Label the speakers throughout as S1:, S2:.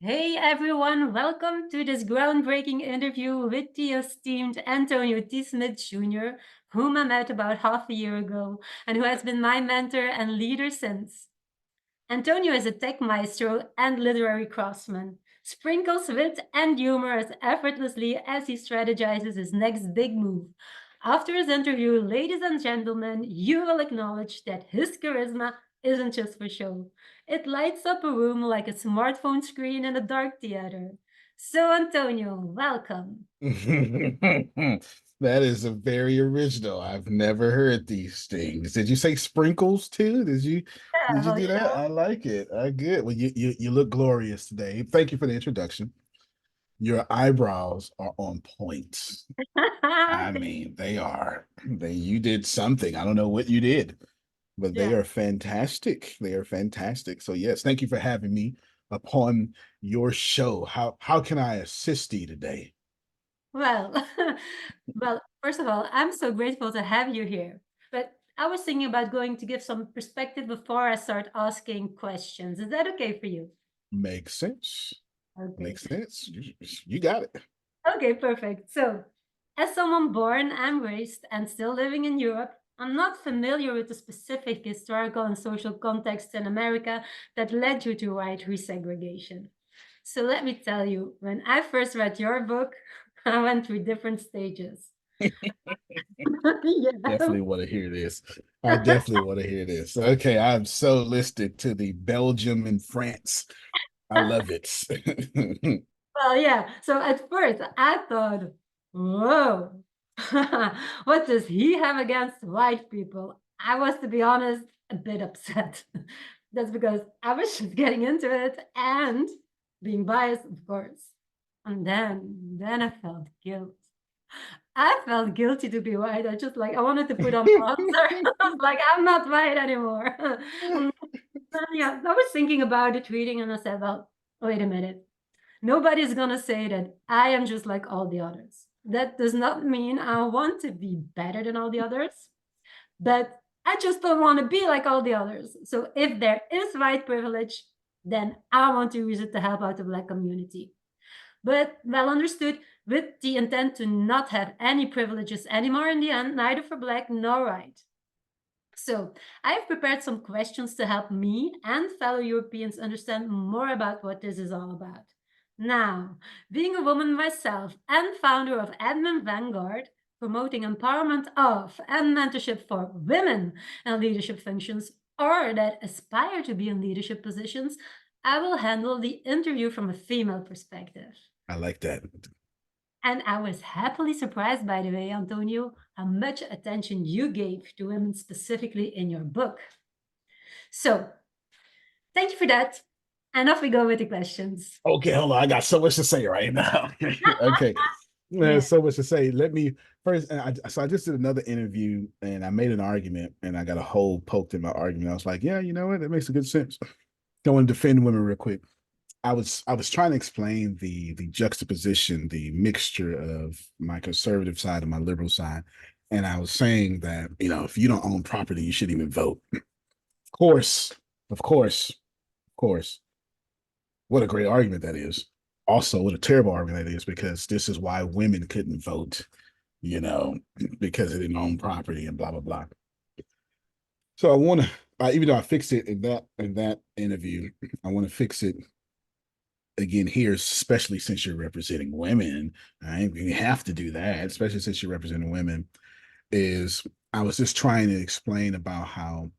S1: Hey everyone, welcome to this groundbreaking interview with the esteemed Antonio T. Smith Jr., whom I met about half a year ago and who has been my mentor and leader since. Antonio is a tech maestro and literary craftsman, sprinkles wit and humor as effortlessly as he strategizes his next big move. After his interview, ladies and gentlemen, you will acknowledge that his charisma isn't just for show. It lights up a room like a smartphone screen in a dark theater. So, Antonio, welcome.
S2: That is a very original. I've never heard these things. Did you say sprinkles too? Did
S1: Yeah,
S2: you
S1: well,
S2: do that? I like it. I good. Well, you look glorious today. Thank you for the introduction. Your eyebrows are on point. I mean, they are. You did something. I don't know what you did, but they
S1: yeah.
S2: are fantastic. They are fantastic. So yes, thank you for having me upon your show. How can I assist you today?
S1: Well, well, first of all, I'm so grateful to have you here. But I was thinking about going to give some perspective before I start asking questions. Is that okay for you?
S2: Makes sense.
S1: Okay.
S2: Makes sense. You got it.
S1: Okay, perfect. So, as someone born and raised and still living in Europe, I'm not familiar with the specific historical and social context in America that led you to write Resegregation. So let me tell you, when I first read your book, I went through different stages. Yeah.
S2: Definitely want to hear this. I definitely want to hear this. Okay, I'm so listed to the Belgium and France. I love it.
S1: Well, yeah. So at first I thought, whoa, what does he have against white people? I was, to be honest, a bit upset. That's because I was just getting into it and being biased, of course. And then I felt guilt. I felt guilty to be white. I wanted to put on bronzer. I was like, I'm not white anymore. And then, yeah, I was thinking about it, reading, and I said, well, wait a minute. Nobody's gonna say that I am just like all the others. That does not mean I want to be better than all the others, but I just don't want to be like all the others. So if there is white privilege, then I want to use it to help out the Black community. But well understood, with the intent to not have any privileges anymore in the end, neither for Black nor white. So, I've prepared some questions to help me and fellow Europeans understand more about what this is all about. Now, being a woman myself and founder of Admin Vanguard, promoting empowerment of and mentorship for women in leadership functions or that aspire to be in leadership positions, I will handle the interview from a female perspective.
S2: I like that.
S1: And I was happily surprised, by the way, Antonio, how much attention you gave to women specifically in your book. So, thank you for that. And off we go with the questions.
S2: Okay, hold on. I got so much to say right now. Okay.
S1: Yeah.
S2: There's so much to say. Let me first. So I just did another interview and I made an argument and I got a hole poked in my argument. I was like, yeah, you know what? That makes a good sense. I want to defend women real quick. I was trying to explain the juxtaposition, the mixture of my conservative side and my liberal side. And I was saying that, if you don't own property, you shouldn't even vote. Of course, of course, of course. What a great argument that is. Also, what a terrible argument that is, because this is why women couldn't vote, you know, because they didn't own property and blah blah blah. So I want to, even though I fixed it in that interview, I want to fix it again here, especially since you're representing women. Right? You have to do that, especially since you're representing women. Is I was just trying to explain about how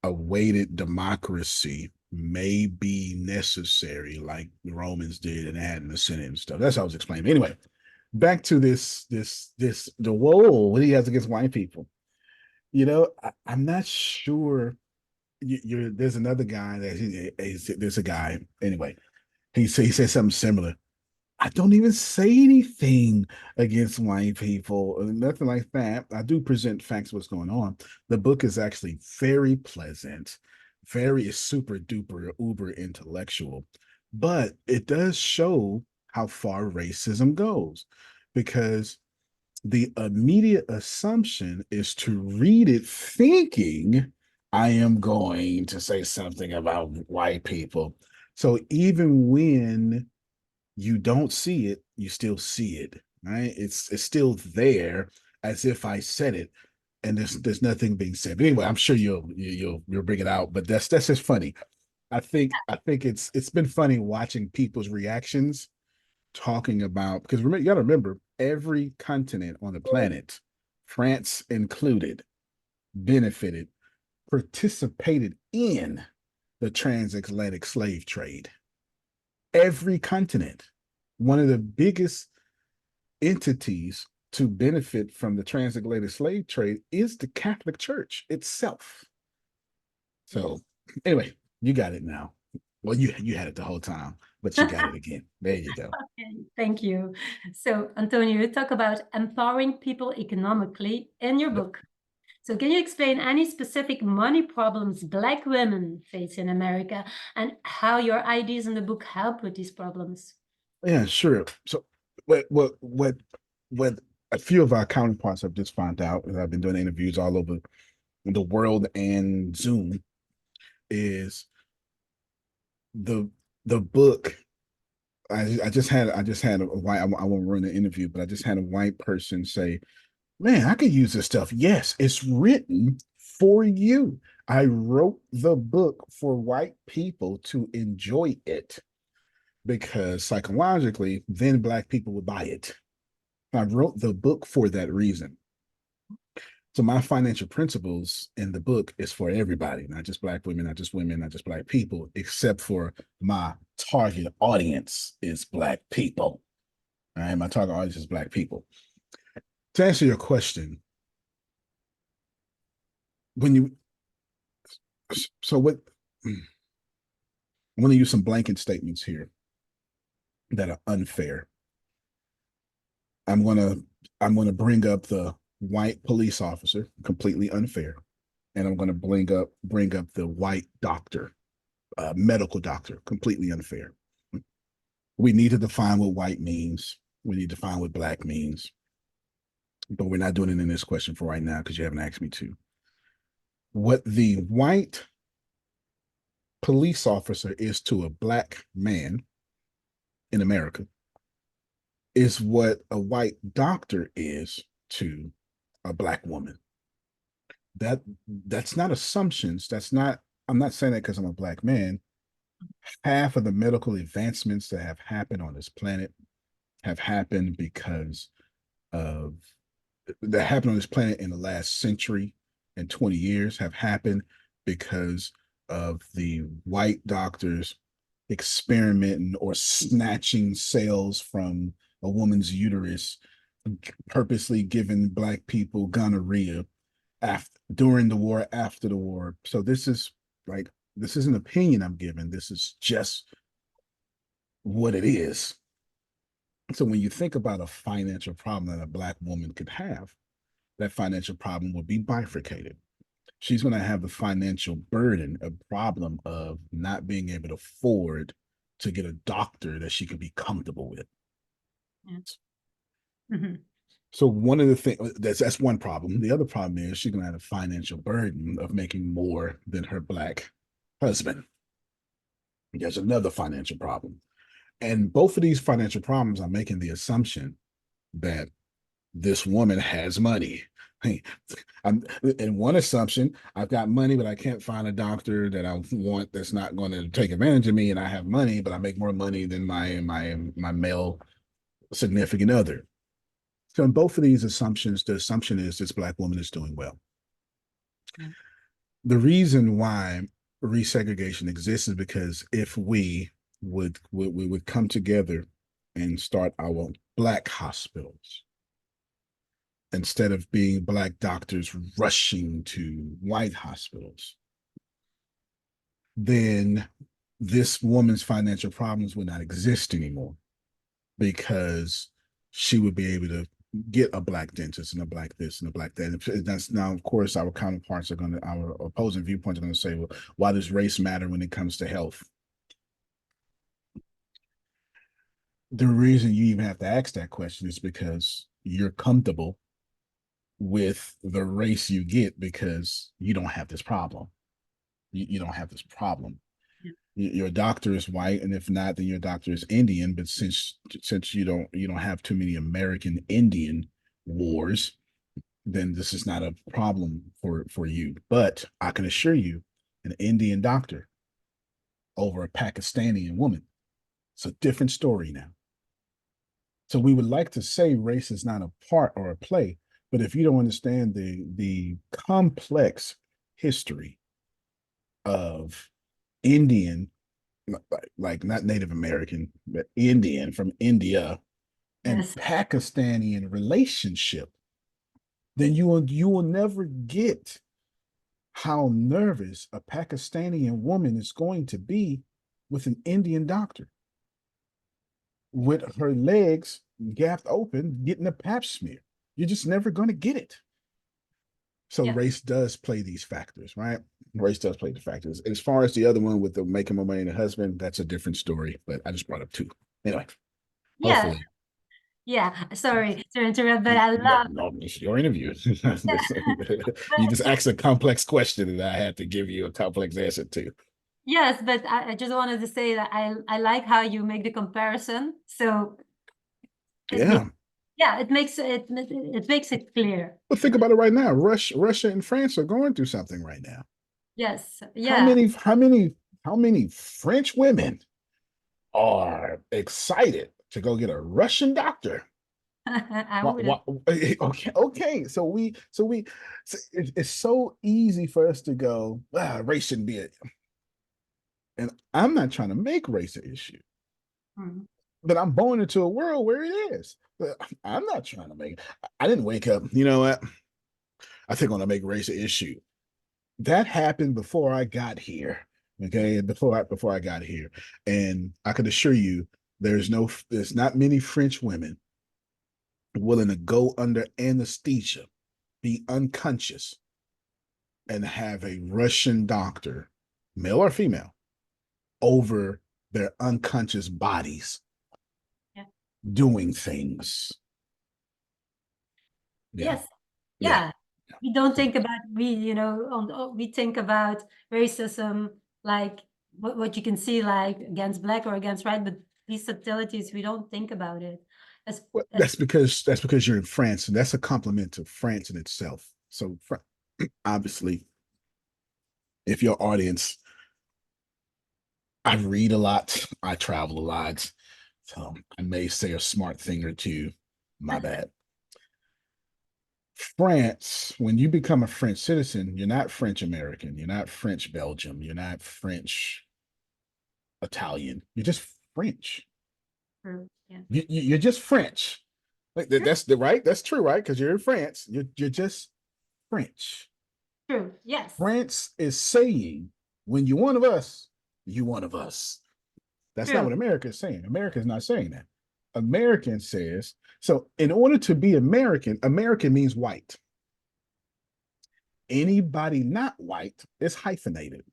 S2: a weighted democracy may be necessary, like the Romans did and had in the Senate and stuff. That's what I was explaining. Anyway, back to the whoa, what he has against white people. I'm not sure. There's another guy there's a guy anyway. He said something similar. I don't even say anything against white people, nothing like that. I do present facts what's going on. The book is actually very pleasant, very super duper uber intellectual, but it does show how far racism goes because the immediate assumption is to read it thinking I am going to say something about white people. So even when you don't see it, you still see it, right? It's still there as if I said it, and there's nothing being said. But anyway, I'm sure you'll bring it out. But that's just funny. I think it's been funny watching people's reactions talking about, because remember, you got to remember every continent on the planet, France included, benefited, participated in the transatlantic slave trade. Every continent, one of the biggest entities to benefit from the transatlantic slave trade is the Catholic Church itself. So,
S1: Yes.
S2: anyway, you got it now. Well, you had it the whole time, but you got it again. There you go.
S1: Okay, thank you. So, Antonio, you talk about empowering people economically in your
S2: Yep.
S1: book. So, can you explain any specific money problems Black women face in America and how your ideas in the book help with these problems?
S2: Yeah, sure. So, what a few of our counterparts have just found out, and I've been doing interviews all over the world and Zoom, is the the book. I just had a white. I won't run the interview, but I just had a white person say, "Man, I could use this stuff." Yes, it's written for you. I wrote the book for white people to enjoy it because psychologically, then black people would buy it. I wrote the book for that reason. So my financial principles in the book is for everybody, not just black women, not just black people, except for my target audience is black people. All right, my target audience is black people. To answer your question, when you so what I'm going to use some blanket statements here that are unfair. I'm going to I'm going to bring up the white police officer, completely unfair, and I'm going to bring up the white doctor, medical doctor, completely unfair. We need to define what white means. We need to define what black means, but we're not doing it in this question for right now because you haven't asked me to. What the white police officer is to a black man in America is what a white doctor is to a black woman. That that's not assumptions. That's not. I'm not saying that because I'm a black man. Half of the medical advancements that have happened on this planet have happened because of that happened on this planet in the last century and 20 years have happened because of the white doctors experimenting or snatching cells from a woman's uterus, purposely giving black people gonorrhea after during the war, after the war. So like this is an opinion I'm giving. This is just what it is. So when you think about a financial problem that a black woman could have, that financial problem will be bifurcated. She's going to have the financial burden, a problem of not being able to afford to get a doctor that she could be comfortable with.
S1: Yeah. Mm-hmm.
S2: So one of the things that's one problem. The other problem is she's going to have a financial burden of making more than her black husband. There's another financial problem. And both of these financial problems are making the assumption that this woman has money. Hey, I'm in one assumption, I've got money, but I can't find a doctor that I want that's not going to take advantage of me, and I have money, but I make more money than my male significant other. So in both of these assumptions, the assumption is this black woman is doing well.
S1: Yeah.
S2: The reason why resegregation exists is because if we would come together and start our black hospitals instead of being black doctors rushing to white hospitals, then this woman's financial problems would not exist anymore because she would be able to get a black dentist and a black this and a black that. And that's now, of course, our counterparts are going to, our opposing viewpoints are going to say, well, why does race matter when it comes to health? The reason you even have to ask that question is because you're comfortable with the race you get because you don't have this problem. You don't have this problem. Your doctor is white, and if not, then your doctor is Indian. But since you don't have too many American Indian wars, then this is not a problem for you. But I can assure you, an Indian doctor over a Pakistani woman, it's a different story now. So we would like to say race is not a part or a play, but if you don't understand the complex history of Indian, like not Native American, but Indian from India and
S1: Yes.
S2: Pakistani relationship, then you will never get how nervous a Pakistani woman is going to be with an Indian doctor with her legs gapped open, getting a pap smear. You're just never going to get it. So
S1: Yeah.
S2: race does play these factors, right? Race does play the factors. As far as the other one with the making my money and the husband, that's a different story. But I just brought up two. Anyway,
S1: Yeah.
S2: hopefully.
S1: Yeah. Sorry to interrupt, but I
S2: No,
S1: love.
S2: no, it's your interview. You
S1: But
S2: just asked a complex question and I had to give you a complex answer to.
S1: yes, but I just wanted to say that I like how you make the comparison. So it makes,
S2: Yeah.
S1: yeah, it makes it clear.
S2: But think about it right now. Russia and France are going through something right now.
S1: Yes.
S2: How
S1: Yeah.
S2: many, how many, how many French women are excited to go get a Russian doctor?
S1: I
S2: Why,
S1: wouldn't.
S2: okay. So it's so easy for us to go, race shouldn't be it. And I'm not trying to make race an issue,
S1: Hmm.
S2: but I'm born into a world where it is. But I'm not trying to make it. I didn't wake up, you know what? I think I'm gonna make race an issue. That happened before I got here. Okay, before I got here. And I can assure you there's not many French women willing to go under anesthesia, be unconscious, and have a Russian doctor, male or female, over their unconscious bodies
S1: Yeah.
S2: doing things. Yeah,
S1: Yes.
S2: yeah.
S1: Yeah. We don't think about we think about racism like what you can see like against black or against white, but these subtleties we don't think about it as
S2: Well,
S1: as
S2: that's because you're in France, and that's a compliment to France in itself. So obviously, if your audience, I read a lot, I travel a lot, so I may say a smart thing or two. My bad. France, when you become a French citizen, you're not French American, you're not French Belgium, you're not French Italian, you're just French.
S1: true. Yeah.
S2: You're just French. Like
S1: True.
S2: that's the right. That's true, right? Because you're in France. You're just French.
S1: True. Yes.
S2: France is saying, when you're one of us, you one of us. That's not
S1: True.
S2: what America is saying. America is not saying that. American says, so in order to be American, American means white. Anybody not white is hyphenated.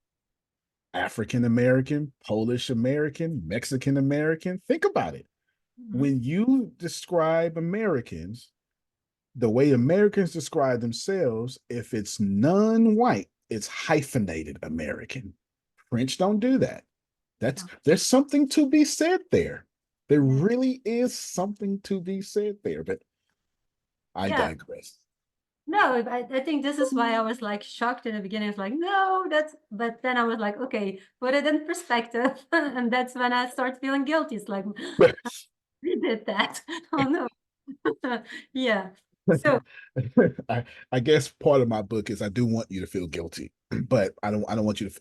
S2: African American, Polish American, Mexican American. Think about it.
S1: Mhm.
S2: When you describe Americans, the way Americans describe themselves, if it's non-white, it's hyphenated American. French don't do that.
S1: No.
S2: There's something to be said there. There
S1: Yeah.
S2: really is something to be said there, but I
S1: Yeah.
S2: digress.
S1: No, I think this is why I was like shocked in the beginning. It's like, no, but then I was like, okay, put it in perspective. And that's when I start feeling guilty. It's like, we did that. Oh no. Yeah. So,
S2: I guess part of my book is I do want you to feel guilty, but I don't want you to.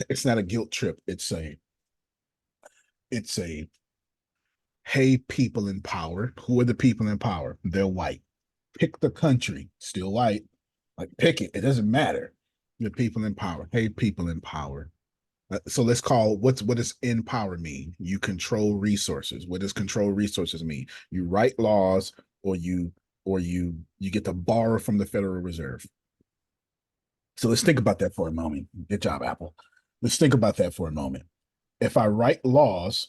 S2: It's not a guilt trip. It's a hey, people in power. Who are the people in power? They're white. Pick the country, still white. Like pick it. It doesn't matter. The people in power. Hey, people in power. So let's call what does in power mean? You control resources. What does control resources mean? You write laws, or you get to borrow from the Federal Reserve. So let's think about that for a moment. Good job, Apple. Let's think about that for a moment. If I write laws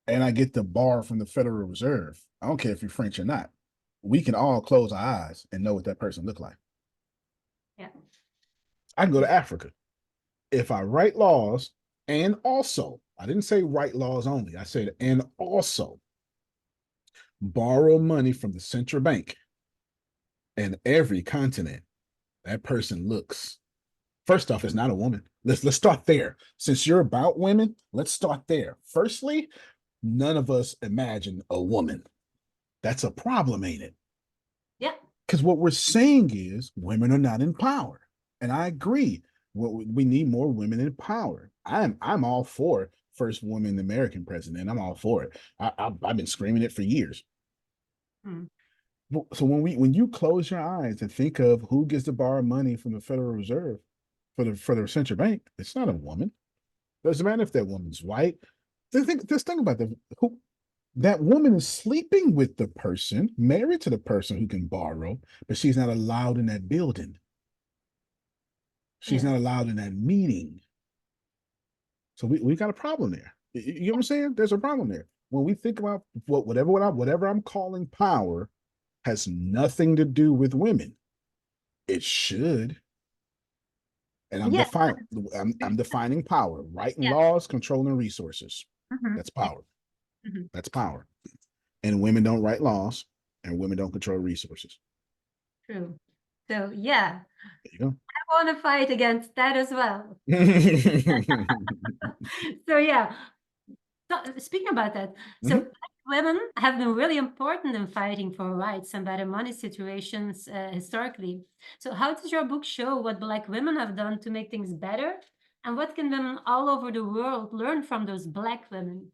S2: and I get to borrow from the Federal Reserve, I don't care if you're French or not. We can all close our eyes and know what that person looked like.
S1: yeah.
S2: I can go to Africa. if I write laws and also, I didn't say write laws only, I said, and also borrow money from the central bank in every continent, that person looks, first off, is not a woman. Let's start there. Since you're about women, let's start there. Firstly, none of us imagine a woman. That's a problem, ain't it?
S1: Yeah.
S2: Because what we're saying is women are not in power. And I agree. We need more women in power. I'm all for first woman American president. I'm all for it. I've been screaming it for years.
S1: Mm.
S2: So when you close your eyes and think of who gets to borrow money from the Federal Reserve for the central bank, it's not a woman. Doesn't matter if that woman's white. Just think about that. Who that woman is sleeping with the person, married to the person who can borrow, but she's not allowed in that building. She's
S1: Yeah.
S2: not allowed in that meeting. So we got a problem there. You know what I'm saying? There's a problem there. When we think about whatever I'm calling power has nothing to do with women. It should. And
S1: Yeah.
S2: I'm defining power, writing
S1: Yeah.
S2: laws, controlling resources.
S1: Mhm.
S2: That's
S1: Yeah.
S2: power.
S1: Mhm.
S2: That's power. And women don't write laws and women don't control resources.
S1: True. So yeah,
S2: There you
S1: I want to fight against that as well.
S2: go.
S1: So yeah, speaking about that, so
S2: Mhm.
S1: black women have been really important in fighting for rights and better money situations historically. So how does your book show what black women have done to make things better? And what can women all over the world learn from those black women?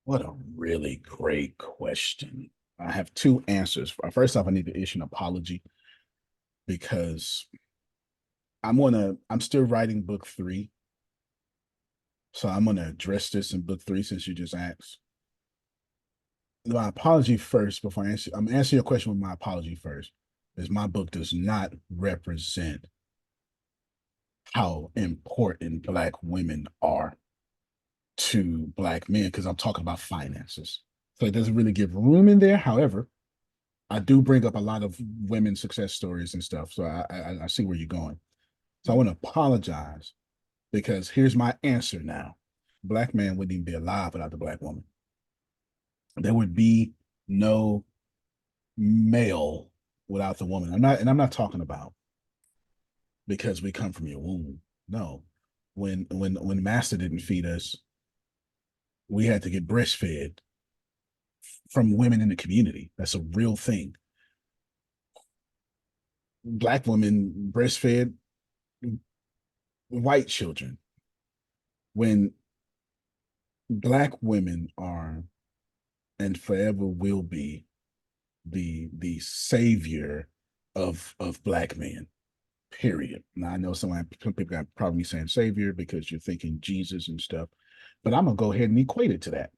S2: What a really great question. I have two answers. First off, I need to issue an apology because I'm still writing book three. So I'm gonna address this in book three since you just asked. My apology first before I'm answering your question with my apology first, is my book does not represent how important black women are to black men because I'm talking about finances. So it doesn't really give room in there. However, I do bring up a lot of women's success stories and stuff. So I see where you're going. So I want to apologize because here's my answer now. Black man wouldn't even be alive without the black woman. There would be no male without the woman. I'm not talking about because we come from your womb. No. When master didn't feed us, we had to get breastfed from women in the community. That's a real thing. Black women breastfed white children. When black women are and forever will be the savior of black men. Period. Now I know some people got probably saying savior because you're thinking Jesus and stuff, but I'm gonna go ahead and equate it to that.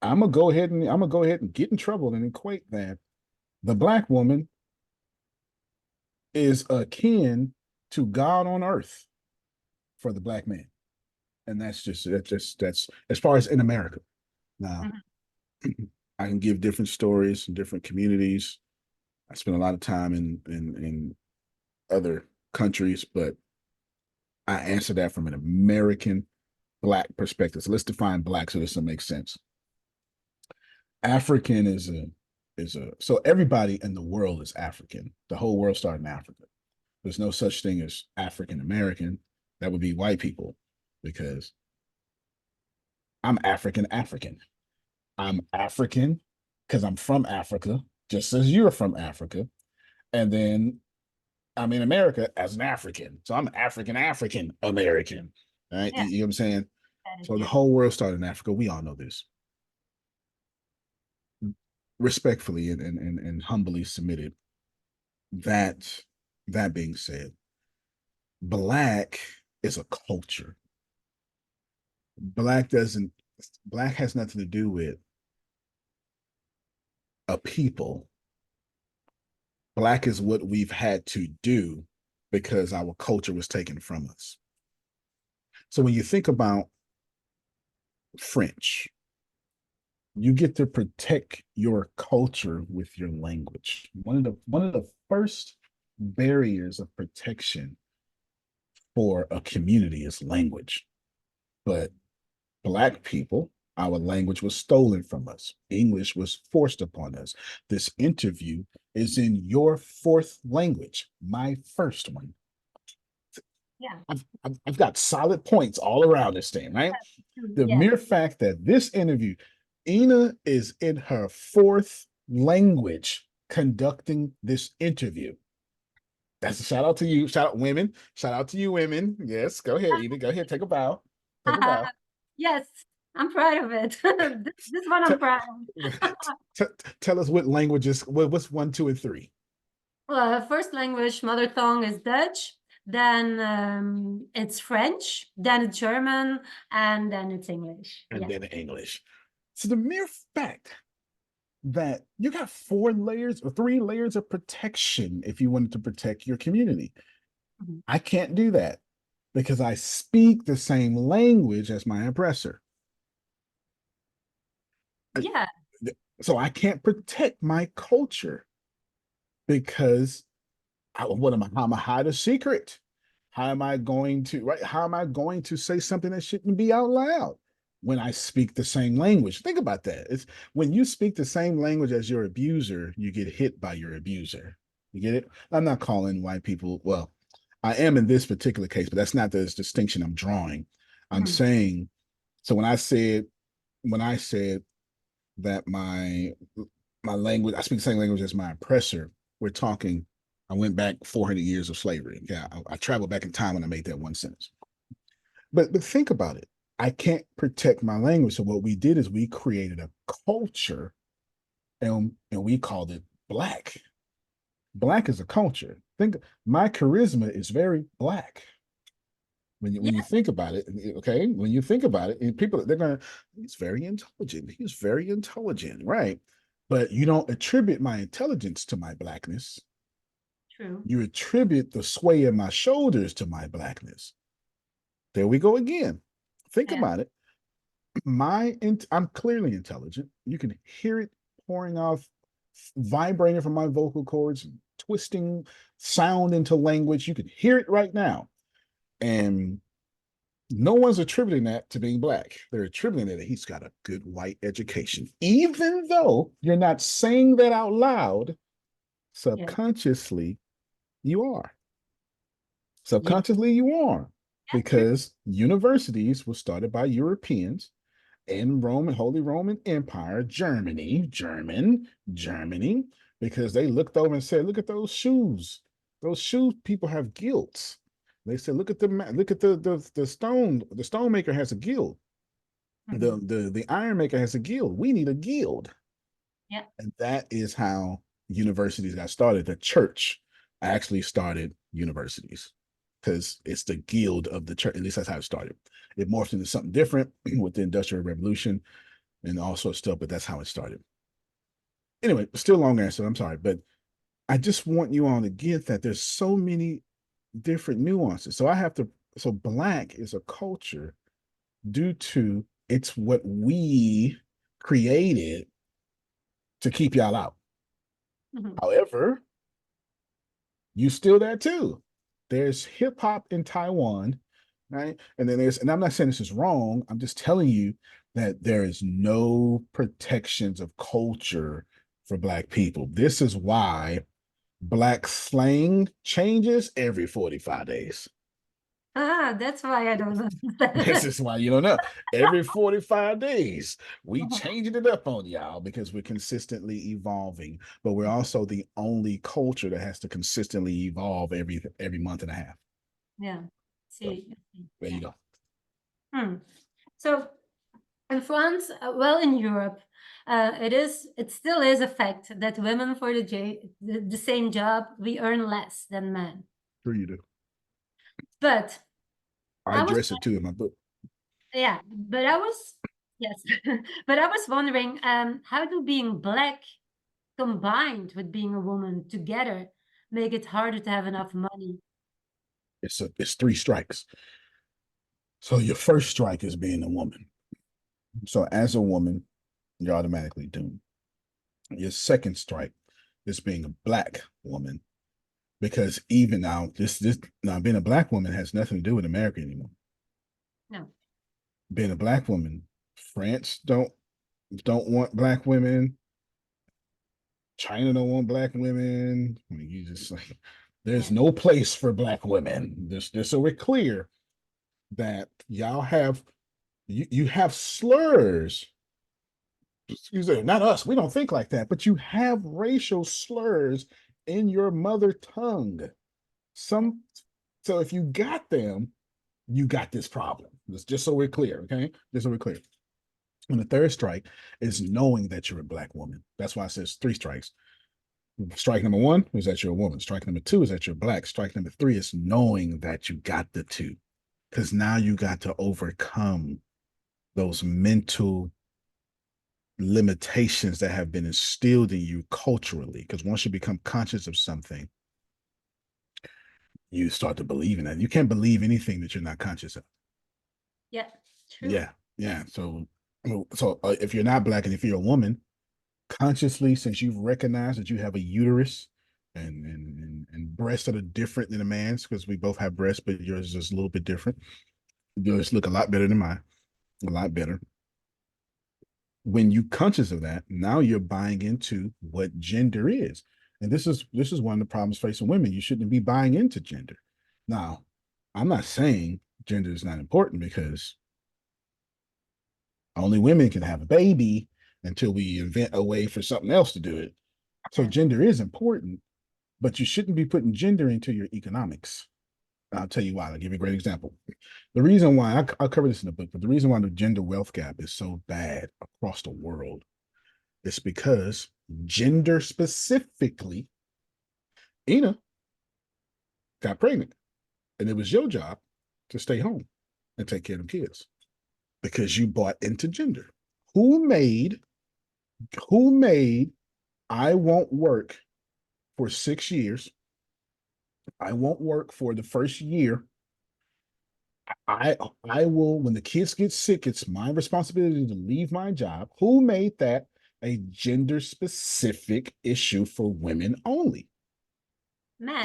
S2: I'm gonna go ahead and get in trouble and equate that the black woman is akin to God on earth for the black man. And that's as far as in America. Now,
S1: Mhm.
S2: I can give different stories in different communities. I spent a lot of time in other countries, but I answer that from an American black perspective. So let's define black so this will make sense. African is a so everybody in the world is African. The whole world started in Africa. There's no such thing as African American. That would be white people because I'm African African. I'm African because I'm from Africa, just as you're from Africa. And then I'm in America as an African. So I'm African American. Right?
S1: Yeah,
S2: You know what I'm saying?
S1: that is,
S2: So the
S1: yeah.
S2: whole world started in Africa. We all know this. Respectfully and humbly submitted. That that being said, black is a culture. Black doesn't black has nothing to do with a people. Black is what we've had to do because our culture was taken from us. So when you think about French, you get to protect your culture with your language. One of the first barriers of protection for a community is language. But Black people, our language was stolen from us. English was forced upon us. This interview is in your fourth language, my first one.
S1: Yeah.
S2: I've got solid points all around this thing, right? The
S1: Yeah.
S2: mere fact that this interview, Ina is in her fourth language conducting this interview. That's a shout out to you. Shout out women. Shout out to you women. Yes, go ahead, Ina. Go ahead. Take a bow. Take a bow.
S1: Yes, I'm proud of it. This one I'm proud of.
S2: Tell us what languages, what's one, two, and three?
S1: First language, mother tongue is Dutch, then it's French, then it's German, and then it's English.
S2: And
S1: Yeah.
S2: then English. So the mere fact that you got 4 layers or 3 layers of protection if you wanted to protect your community. Mm-hmm. I can't do that because I speak the same language as my oppressor.
S1: Yeah.
S2: So I can't protect my culture because what am I? How am I hide a secret? How am I going to, right? How am I going to say something that shouldn't be out loud when I speak the same language? Think about that. It's when you speak the same language as your abuser, you get hit by your abuser. You get it? I'm not calling white people, well, I am in this particular case, but that's not the distinction I'm drawing. I'm saying, so when I said that my language, I speak the same language as my oppressor, we're talking, I went back 400 years of slavery. Yeah, I traveled back in time when I made that one sentence. But think about it. I can't protect my language. So what we did is we created a culture and we called it Black. Black is a culture. Think my charisma is very Black. When you think about it, okay, when you think about it, and people they're gonna, he's very intelligent. He's very intelligent, right? But you don't attribute my intelligence to my Blackness.
S1: True.
S2: You attribute the sway in my shoulders to my Blackness. There we go again. Think about it. I'm clearly intelligent. You can hear it pouring off, vibrating from my vocal cords, twisting sound into language. You can hear it right now. And no one's attributing that to being Black. They're attributing it that he's got a good white education. Even though you're not saying that out loud, subconsciously, you are. Subconsciously, you are. Because universities were started by Europeans in Holy Roman Empire, Germany, because they looked over and said, look at those shoes. Those shoes people have guilds. They said, look at the stone. The stone maker has a guild. The iron maker has a guild. We need a guild.
S1: Yeah.
S2: And that is how universities got started. The church actually started universities because it's the guild of the church. At least that's how it started. It morphed into something different with the Industrial Revolution and all sorts of stuff, but that's how it started. Anyway, still long answer. I'm sorry, but I just want you all to get that there's so many different nuances. So Black is a culture due to it's what we created to keep y'all out. However, you still there too. There's hip hop in Taiwan, right? And I'm not saying this is wrong. I'm just telling you that there is no protections of culture for Black people. This is why Black slang changes every 45 days.
S1: That's why I don't understand.
S2: This is why you don't know. Every 45 days, we changing it up on y'all because we're consistently evolving. But we're also the only culture that has to consistently evolve every month and a half.
S1: Yeah. See.
S2: So, there you go.
S1: So in France, well, in Europe, it still is a fact that women for the same job, we earn less than men.
S2: Sure you do.
S1: But
S2: I address it too in my book.
S1: Yeah, but yes, but I was wondering, how do being Black combined with being a woman together make it harder to have enough money?
S2: It's 3 strikes. So your first strike is being a woman. So as a woman, you're automatically doomed. Your second strike is being a Black woman. because even now, this now being a black woman has nothing to do with America anymore.
S1: No.
S2: Being a black woman, France don't want black women. China don't want black women. I mean, you just like there's
S1: Yeah.
S2: no place for black women. Just so we're clear that y'all have you have slurs. Excuse me, not us. We don't think like that, but you have racial slurs in your mother tongue.
S1: Yeah.
S2: Some so if you got them, you got this problem. Just so we're clear, okay? Just so we're clear. And the third strike is knowing that you're a black woman. That's why it says three strikes. Strike number one is that you're a woman. Strike number two is that you're black. Strike number three is knowing that you got the two. Because now you got to overcome those mental limitations that have been instilled in you culturally. Because once you become conscious of something, you start to believe in that. You can't believe anything that you're not conscious of.
S1: Yeah. True.
S2: Yeah. Yeah. So if you're not black and if you're a woman, consciously, since you've recognized that you have a uterus and breasts that are different than a man's, because we both have breasts, but yours is a little bit different. Yours look a lot better than mine, a lot better. When you conscious of that, now you're buying into what gender is. And this is one of the problems facing women. You shouldn't be buying into gender. Now, I'm not saying gender is not important because only women can have a baby until we invent a way for something else to do it. So
S1: Yeah.
S2: gender is important, but you shouldn't be putting gender into your economics. I'll tell you why. I'll give you a great example. The reason why I'll cover this in the book, but the reason why the gender wealth gap is so bad across the world is because gender specifically, Ina got pregnant, and it was your job to stay home and take care of the kids because you bought into gender. Who made who made I won't work for 6 years. I won't work for the first year. I will when the kids get sick, it's my responsibility to leave my job. Who made that a gender specific issue for women only?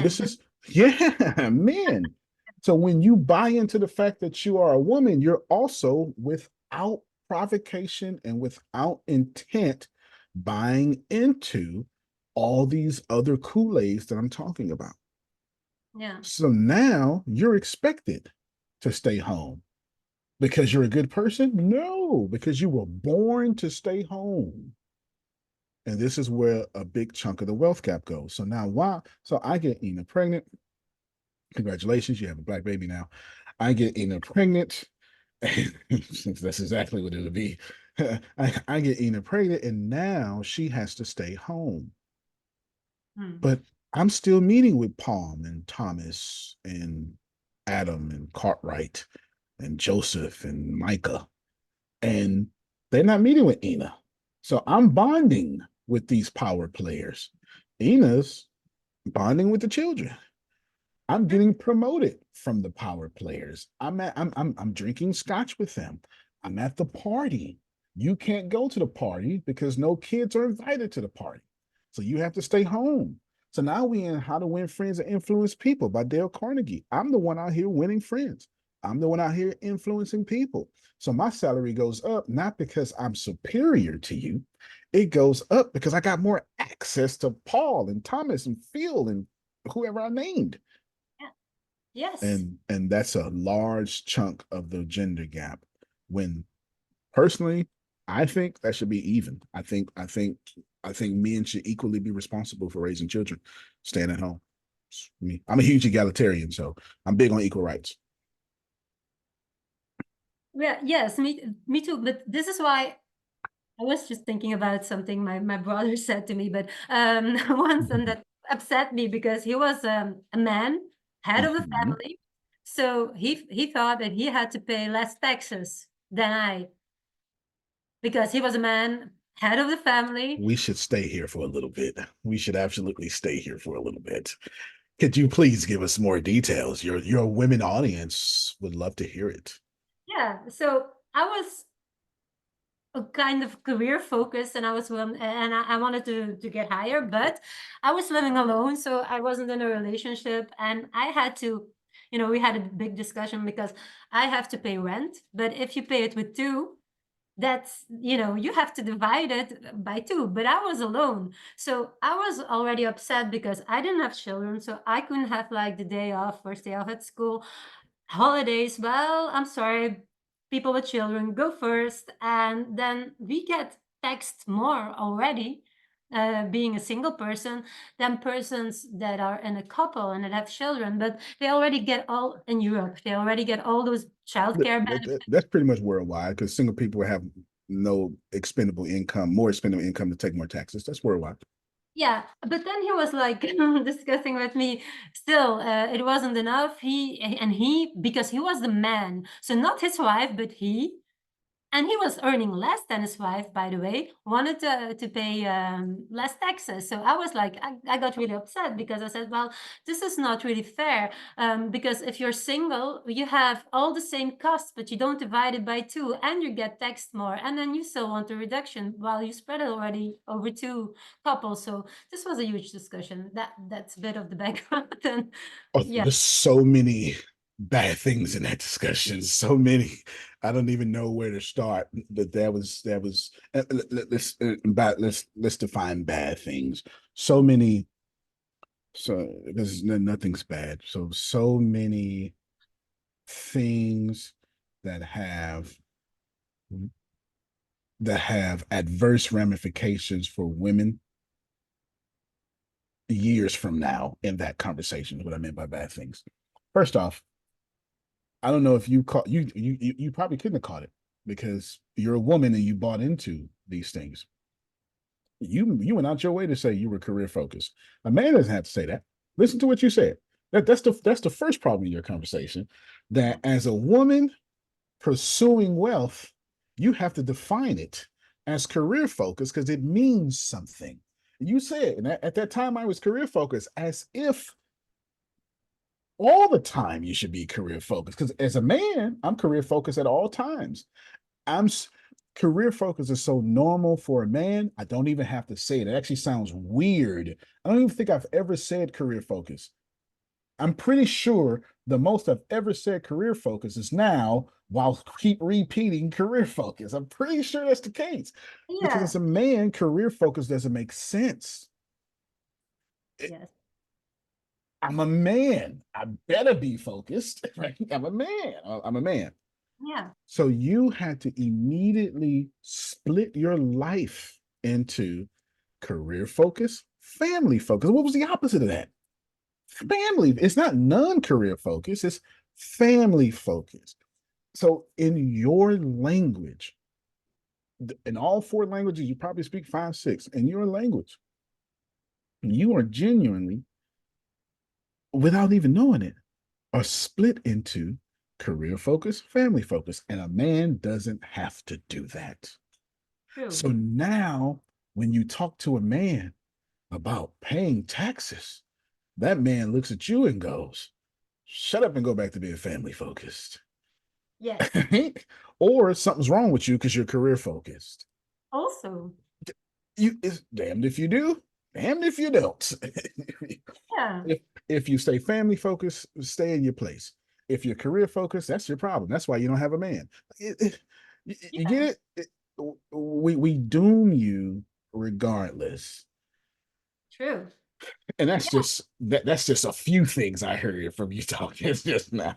S2: This
S1: Man.
S2: is yeah, men. So when you buy into the fact that you are a woman, you're also without provocation and without intent buying into all these other Kool-Aids that I'm talking about.
S1: Yeah.
S2: So now you're expected to stay home because you're a good person? No, because you were born to stay home. And this is where a big chunk of the wealth gap goes. So now why? So I get Ina pregnant. Congratulations, you have a black baby now. I get Ina pregnant. Since that's exactly what it would be. I get Ina pregnant, and now she has to stay home.
S1: Hmm.
S2: But I'm still meeting with Palm and Thomas and Adam and Cartwright and Joseph and Micah, and they're not meeting with Ina. So I'm bonding with these power players. Ina's bonding with the children. I'm getting promoted from the power players. I'm drinking scotch with them. I'm at the party. You can't go to the party because no kids are invited to the party. So you have to stay home. So now we in How to Win Friends and Influence People by Dale Carnegie. I'm the one out here winning friends. I'm the one out here influencing people. So my salary goes up not because I'm superior to you. It goes up because I got more access to Paul and Thomas and Phil and whoever I named.
S1: Yeah. Yes.
S2: And that's a large chunk of the gender gap. When personally, I think that should be even. I think men should equally be responsible for raising children, staying at home. It's me. I'm a huge egalitarian, so I'm big on equal rights.
S1: Yeah. Yes. Me too. But this is why I was just thinking about something my brother said to me, but once, and that upset me because he was a man, head of the
S2: Mhm.
S1: family, so he thought that he had to pay less taxes than I, because he was a man, head of the family.
S2: We should stay here for a little bit. We should absolutely stay here for a little bit. Could you please give us more details? Your women audience would love to hear it.
S1: Yeah. So I was a kind of career focus, and I wanted to get higher, but I was living alone, so I wasn't in a relationship, and I had to, we had a big discussion because I have to pay rent, but if you pay it with two, that's, you have to divide it by two, but I was alone. So I was already upset because I didn't have children, so I couldn't have like the day off, first day off at school. Holidays, well, I'm sorry, people with children go first, and then we get taxed more already, being a single person, than persons that are in a couple and that have children. But they already get all in Europe. They already get all those childcare benefits.
S2: That's pretty much worldwide because single people have no expendable income, more expendable income to take more taxes. That's worldwide.
S1: Yeah, but then he was like discussing with me. Still, it wasn't enough. He, because he was the man, so not his wife, but he. And he was earning less than his wife, by the way, wanted to pay less taxes. So I was like, I got really upset because I said, well, this is not really fair. Because if you're single, you have all the same costs, but you don't divide it by two, and you get taxed more. And then you still want a reduction while you spread it already over two couples. So this was a huge discussion. That's a bit of the background. And
S2: Oh,
S1: yeah.
S2: there's so many bad things in that discussion. So many. I don't even know where to start. But that was let's define bad things. So many. So there's nothing's bad. So many things that have adverse ramifications for women years from now in that conversation. What I meant by bad things. First off, I don't know if you caught you probably couldn't have caught it because you're a woman and you bought into these things. You went out your way to say you were career focused. A man doesn't have to say that. Listen to what you said. That's the first problem in your conversation. That as a woman pursuing wealth, you have to define it as career focused because it means something. You said, and at that time I was career focused, as if all the time you should be career focused. Because as a man, I'm career focused at all times. I'm career focus is so normal for a man. I don't even have to say it. It actually sounds weird. I don't even think I've ever said career focus. I'm pretty sure the most I've ever said career focus is now while keep repeating career focus. I'm pretty sure that's the case because
S1: Yeah.
S2: as a man, career focus doesn't make sense.
S1: Yes.
S2: I'm a man. I better be focused, right? I'm a man. I'm a man.
S1: Yeah.
S2: So you had to immediately split your life into career focus, family focus. What was the opposite of that? Family. It's not non-career focus, it's family focus. So in your language, in all four languages, you probably speak five, six. In your language, you are genuinely, without even knowing it, are split into career focus, family focus. And a man doesn't have to do that.
S1: True.
S2: So now, when you talk to a man about paying taxes, that man looks at you and goes, shut up and go back to being family focused.
S1: Yes.
S2: Or something's wrong with you because you're career focused.
S1: Also.
S2: It's damned if you do, damned if you don't.
S1: Yeah.
S2: if you stay family focused, stay in your place. If you're career focused, that's your problem. That's why you don't have a man. You
S1: Yeah.
S2: get it? We doom you regardless.
S1: True.
S2: And that's
S1: Yeah.
S2: just that's just a few things I heard from you talking just now.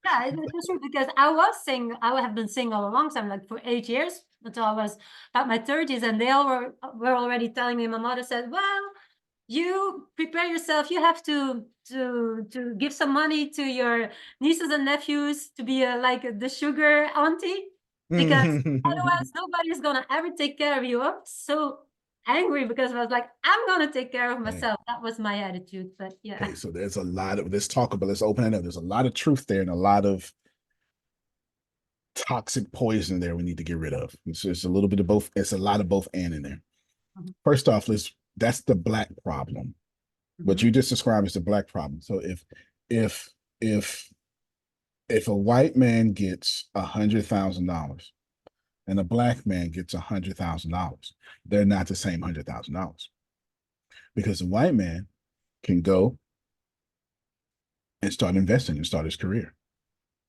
S1: Yeah, it's true because I was single. I have been single a long time, like for 8 years until I was at my 30s, and they all were already telling me. My mother said, "Well, you prepare yourself. You have to give some money to your nieces and nephews to be like the sugar auntie, because otherwise nobody's gonna ever take care of you." I'm so angry because I was like, I'm gonna take care of
S2: Hey,
S1: myself. That was my attitude. But yeah.
S2: hey, so there's a lot of let's talk about let's open it up. There's a lot of truth there and a lot of toxic poison there we need to get rid of. It's just a little bit of both. It's a lot of both and in there.
S1: Mhm.
S2: First off, that's the black problem. What
S1: Mhm.
S2: you just described is the black problem. So if if if a white man gets $100,000 and a black man gets $100,000. They're not the same $100,000 because the white man can go and start investing and start his career.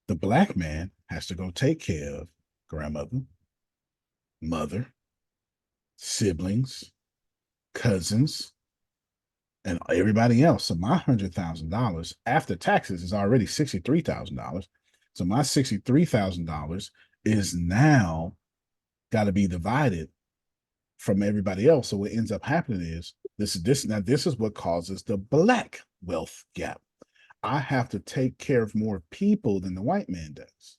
S2: The black man has to go take care of grandmother, mother, siblings, cousins, and everybody else. So my $100,000 after taxes is already $63,000. So my $63,000 is now got to be divided from everybody else. So what ends up happening is this is what causes the black wealth gap. I have to take care of more people than the white man does.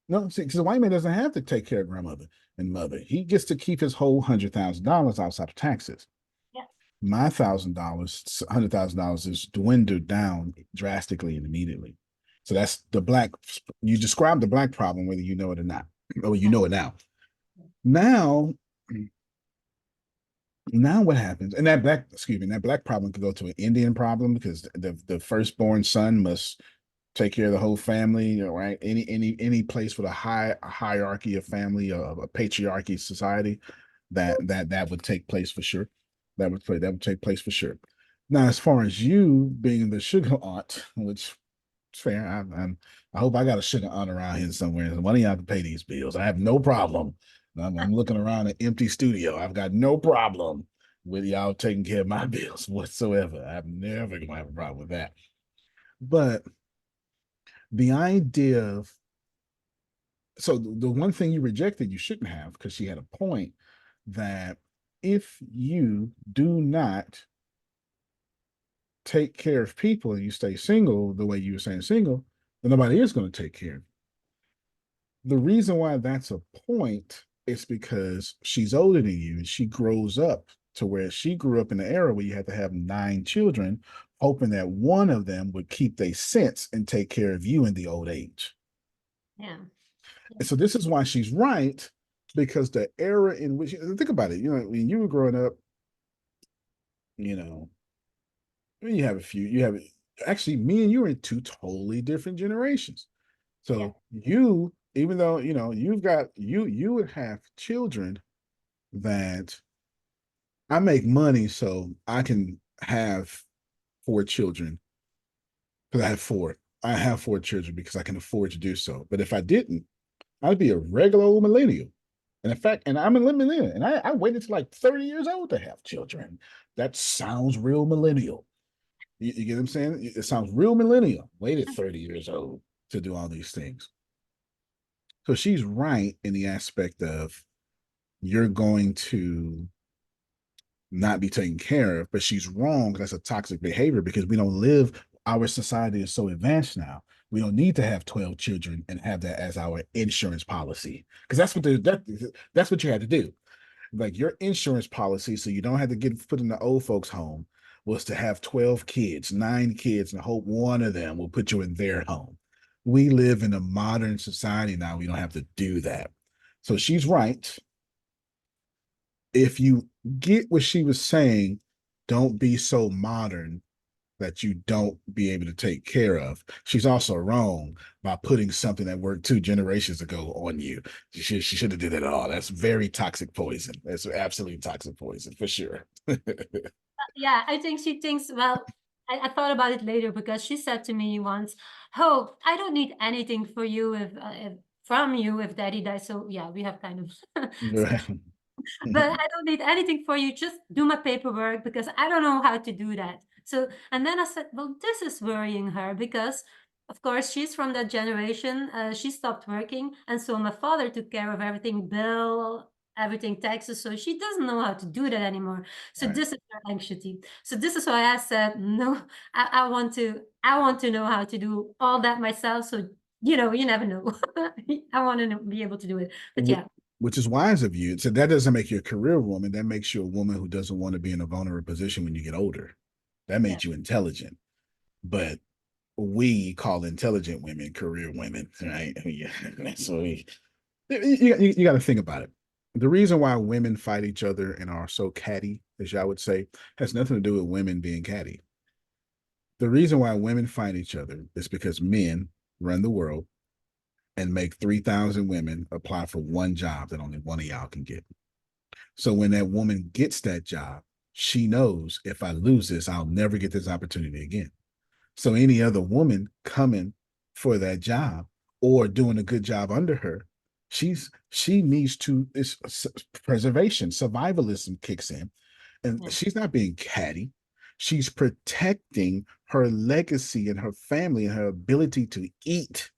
S2: No, see, because the white man doesn't have to take care of grandmother and mother. He gets to keep his whole $100,000 outside of taxes.
S1: Yeah.
S2: My $100,000 is dwindled down drastically and immediately. So that's the black. You describe the black problem, whether you know it or not, or you know it now. Now, now what happens? And that black problem could go to an Indian problem because the firstborn son must take care of the whole family, right? Any place with a hierarchy of family, a patriarchy society, that would take place for sure. That would take place for sure. Now, as far as you being the sugar aunt, which is fair, I hope I got a sugar aunt around here somewhere. One of y'all can pay these bills. I have no problem. I'm looking around an empty studio. I've got no problem with y'all taking care of my bills whatsoever. I'm never gonna have a problem with that. But the idea of the one thing you rejected you shouldn't have because she had a point that if you do not take care of people and you stay single the way you were saying single, then nobody is going to take care of you. The reason why that's a point is because she's older than you and she grows up to where she grew up in the era where you had to have 9 children, hoping that one of them would keep their sense and take care of you in the old age.
S1: Yeah.
S2: And so this is why she's right, because the era in which, think about it, when you were growing up, you know, actually, me and you are in two totally different generations.
S1: Yeah.
S2: So even though, you would have children that I make money so I can have 4 children because I have four. I have 4 children because I can afford to do so. But if I didn't, I'd be a regular old millennial. And in fact, and I'm a millennial, and I waited till like 30 years old to have children. That sounds real millennial. You get what I'm saying? It sounds real millennial. Waited 30 years old to do all these things. So she's right in the aspect of you're going to not be taken care of, but she's wrong. That's a toxic behavior because we don't live, our society is so advanced now. We don't need to have 12 children and have that as our insurance policy. Because that's what you had to do. Like your insurance policy, so you don't have to get put in the old folks' home, was to have 12 kids, 9 kids, and hope one of them will put you in their home. We live in a modern society now. We don't have to do that. So she's right. If you get what she was saying, don't be so modern that you don't be able to take care of. She's also wrong by putting something that worked 2 generations ago on you. She should have did it all. That's very toxic poison. That's absolutely toxic poison for sure.
S1: Yeah, I think she thinks, well, I thought about it later because she said to me once, "Oh, I don't need anything for you if from you if daddy dies." So yeah, we have kind of but I don't need anything for you. Just do my paperwork because I don't know how to do that. So, and then I said, well, this is worrying her because, of course, she's from that generation. She stopped working. And so my father took care of everything, bill, everything, taxes. So she doesn't know how to do that anymore. So
S2: Right.
S1: this is her anxiety. So this is why I said, no, I want to know how to do all that myself. So, you never know. I want to be able to do it. But yeah.
S2: Which is wise of you. So that doesn't make you a career woman. That makes you a woman who doesn't want to be in a vulnerable position when you get older. That
S1: Yeah.
S2: made you intelligent. But we call intelligent women career women, right? Yeah, so you got to think about it. The reason why women fight each other and are so catty, as y'all would say, has nothing to do with women being catty. The reason why women fight each other is because men run the world and make 3,000 women apply for one job that only one of y'all can get. So when that woman gets that job, she knows if I lose this, I'll never get this opportunity again. So any other woman coming for that job or doing a good job under her, she needs to, it's preservation, survivalism kicks in, and
S1: Yeah.
S2: she's not being catty. She's protecting her legacy and her family and her ability to eat.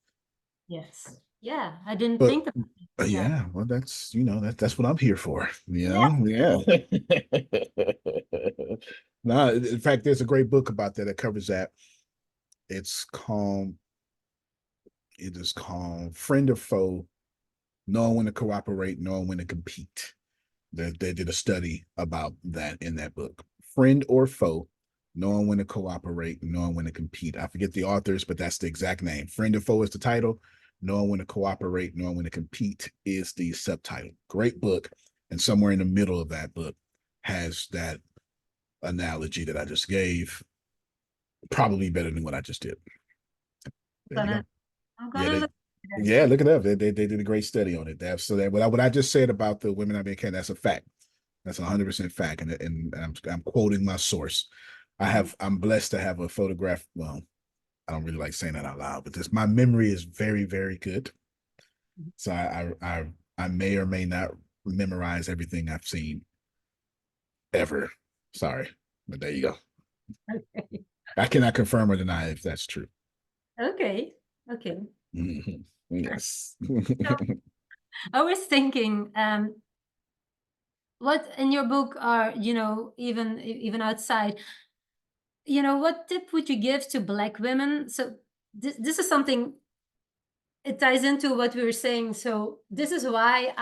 S1: Yes. Yeah. I didn't
S2: But
S1: think about it. Yeah.
S2: yeah, well, that's that's what I'm here for.
S1: Yeah.
S2: Yeah. No, in fact, there's a great book about that that covers that. It's called it is called Friend or Foe, Knowing When to Cooperate, Knowing When to Compete. They did a study about that in that book. Friend or Foe, Knowing When to Cooperate, Knowing When to Compete. I forget the authors, but that's the exact name. Friend or Foe is the title. Knowing When to Cooperate, Knowing When to Compete is the subtitle. Great book. And somewhere in the middle of that book has that analogy that I just gave, probably better than what I just did. There you go.
S1: I'm
S2: Yeah,
S1: gonna look at it.
S2: look it up. They did a great study on it. So that what I just said about the women I became, that's a fact. That's 100% fact, and I'm quoting my source. I'm blessed to have a photograph. Well, I don't really like saying that out loud, but this my memory is very very good. So I may or may not memorize everything I've seen ever. Sorry, but there you go.
S1: Okay.
S2: I cannot confirm or deny if that's true.
S1: Okay. Okay.
S2: Mhm. Yes.
S1: So I was thinking, what in your book are, even outside, what tip would you give to Black women? So this is something, it ties into what we were saying. So this is why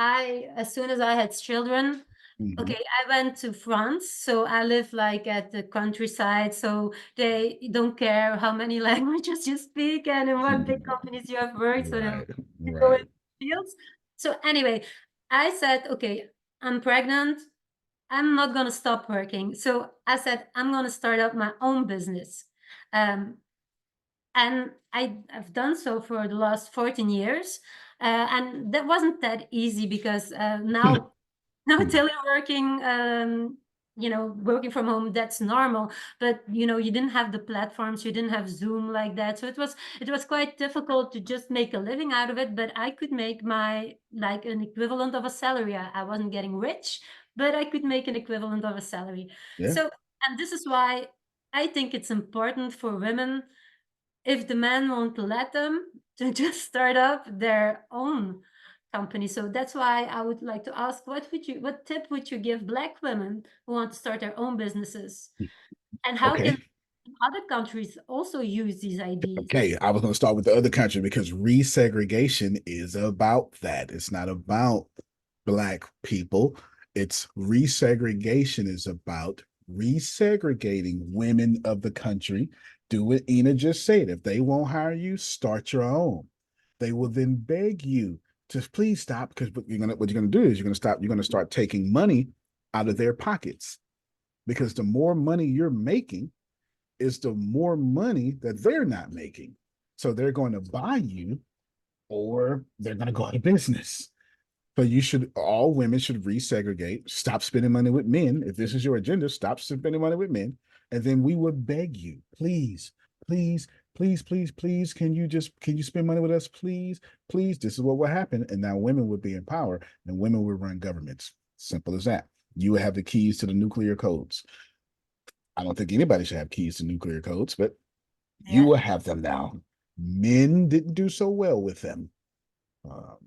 S1: as soon as I had children,
S2: Mhm.
S1: okay, I went to France. So I live like at the countryside. So they don't care how many languages you speak and in what big companies you have worked. So
S2: Right,
S1: you go in
S2: right.
S1: fields. So anyway, I said, okay, I'm pregnant. I'm not going to stop working. So I said, I'm going to start up my own business. Um, and I've done so for the last 14 years. And that wasn't that easy because now teleworking, working from home, that's normal. But you didn't have the platforms, you didn't have Zoom like that. So it was quite difficult to just make a living out of it. But I could make my like an equivalent of a salary. I wasn't getting rich, but I could make an equivalent of a salary.
S2: Yeah.
S1: So, and this is why I think it's important for women, if the men won't let them, to just start up their own company. So that's why I would like to ask, what tip would you give Black women who want to start their own businesses? And how can
S2: Okay.
S1: other countries also use these ideas?
S2: Okay, I was going to start with the other country because resegregation is about that. It's not about Black people. It's resegregation is about resegregating women of the country. Do what Ina just said. If they won't hire you, start your own. They will then beg you to please stop because what you're gonna do is you're gonna start taking money out of their pockets because the more money you're making is the more money that they're not making. So they're going to buy you or they're going to go out of business. So all women should resegregate, stop spending money with men. If this is your agenda, stop spending money with men. And then we would beg you, please, please, please, please, please, can you spend money with us? Please, please. This is what will happen. And now women would be in power and women would run governments. Simple as that. You would have the keys to the nuclear codes. I don't think anybody should have keys to nuclear codes, but you
S1: Yeah.
S2: will have them now. Men didn't do so well with them. Um,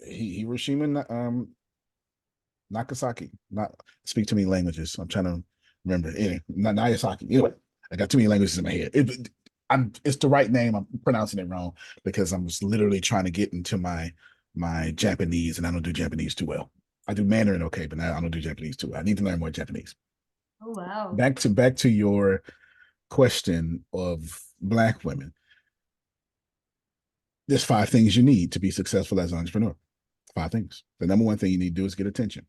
S2: Hiroshima, Nagasaki. Not speak too many languages. I'm trying to remember. Anyway, Nagasaki. Anyway, I got too many languages in my head. It's the right name. I'm pronouncing it wrong because I'm just literally trying to get into my Japanese, and I don't do Japanese too well. I do Mandarin okay, but I don't do Japanese too well. I need to learn more Japanese.
S1: Oh, wow.
S2: Back to your question of Black women. There's 5 things you need to be successful as an entrepreneur. 5 things. The number one thing you need to do is get attention.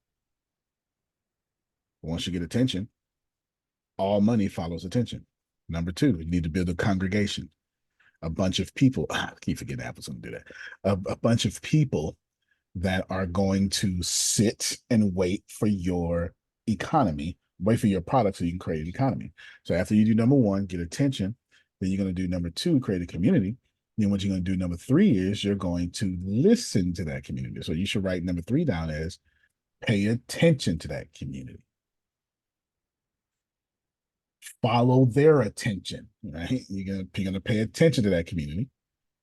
S2: Once you get attention, all money follows attention. Number two, you need to build a congregation. a bunch of people. I keep forgetting Apple's going to do that. A bunch of people that are going to sit and wait for your economy, wait for your product so you can create an economy. So after you do number one, get attention, then you're going to do number two, create a community. Then what you're going to do number three is you're going to listen to that community. So you should write number three down as pay attention to that community. Follow their attention, right? You're gonna pay attention to that community.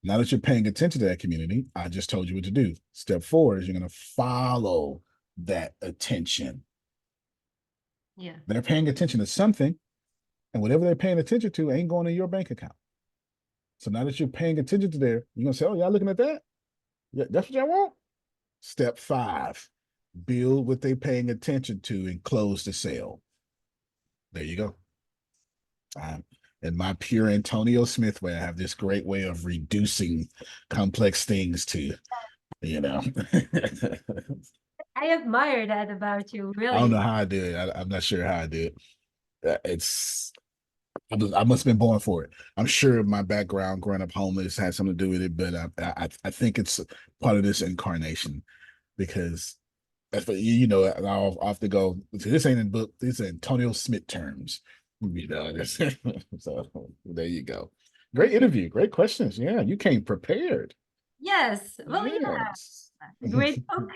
S2: Now that you're paying attention to that community, I just told you what to do. Step four is you're gonna follow that attention.
S1: Yeah.
S2: They're paying attention to something, and whatever they're paying attention to ain't going in your bank account. So now that you're paying attention to there, you're gonna say, "Oh, y'all looking at that? Yeah, that's what y'all want." Step five, build what they're paying attention to and close the sale. There you go. In my pure Antonio Smith way, I have this great way of reducing complex things to, you know.
S1: I admire that about you,
S2: I don't know
S1: really.
S2: how I do it. I'm not sure how I do it. It's I must have been born for it. I'm sure my background growing up homeless had something to do with it, but I think it's part of this incarnation because that's what you know. I'll often go. This ain't in book. This is Antonio Smith terms. You know, so there you go. Great interview. Great questions. Yeah, you came prepared.
S1: Yes. Well,
S2: Yes.
S1: yeah. Great book.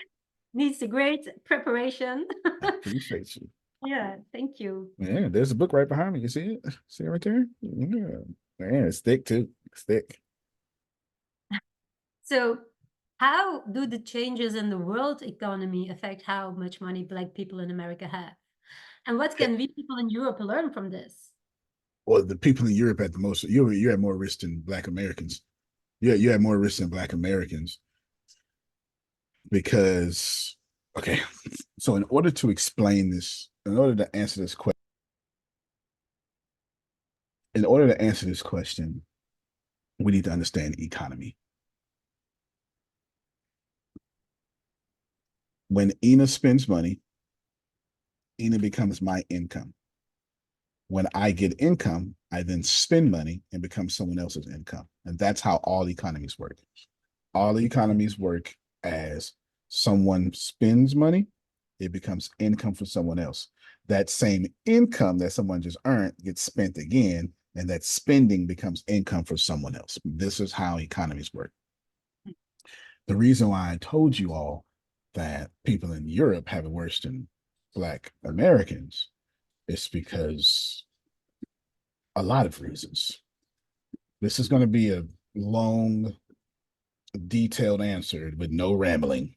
S1: Needs a great preparation.
S2: I appreciate you.
S1: Yeah, thank you.
S2: Yeah, there's a book right behind me. You see it? See it right there? Yeah. Man, it's thick too. It's thick.
S1: So, how do the changes in the world economy affect how much money Black people in America have? And what can we people in Europe learn from this?
S2: Well, the people in Europe had the most. You had more risk than Black Americans. Yeah, you had more risk than Black Americans because. Okay, so in order to explain this, in order to answer this question, we need to understand economy. When Ina spends money, Ina becomes my income. When I get income, I then spend money and become someone else's income. And that's how all economies work. All economies work as someone spends money, it becomes income for someone else. That same income that someone just earned gets spent again, and that spending becomes income for someone else. This is how economies work. The reason why I told you all that people in Europe have it worse than Black Americans is because a lot of reasons. This is going to be a long, detailed answer with no rambling.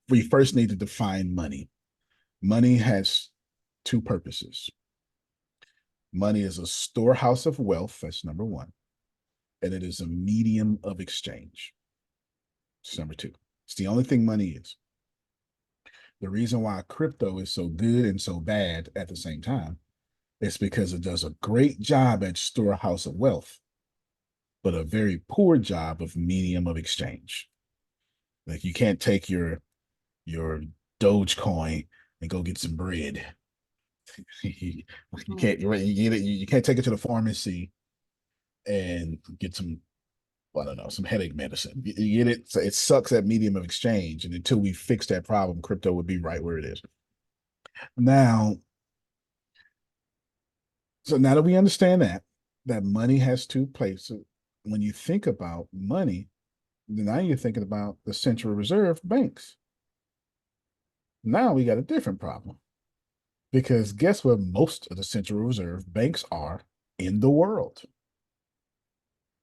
S2: We first need to define money. Money has two purposes. Money is a storehouse of wealth, that's number one, and it is a medium of exchange. It's number two. It's the only thing money is. The reason why crypto is so good and so bad at the same time is because it does a great job at storehouse of wealth, but a very poor job of medium of exchange. Like you can't take your Dogecoin and go get some bread. you can't you can't take it to the pharmacy and get some I don't know some headache medicine. You get it. So it sucks at medium of exchange, and until we fix that problem, crypto would be right where it is now. So now that we understand that money has two places, when you think about money, now you're thinking about the Central Reserve banks. Now we got a different problem because guess where most of the Central Reserve banks are in the world?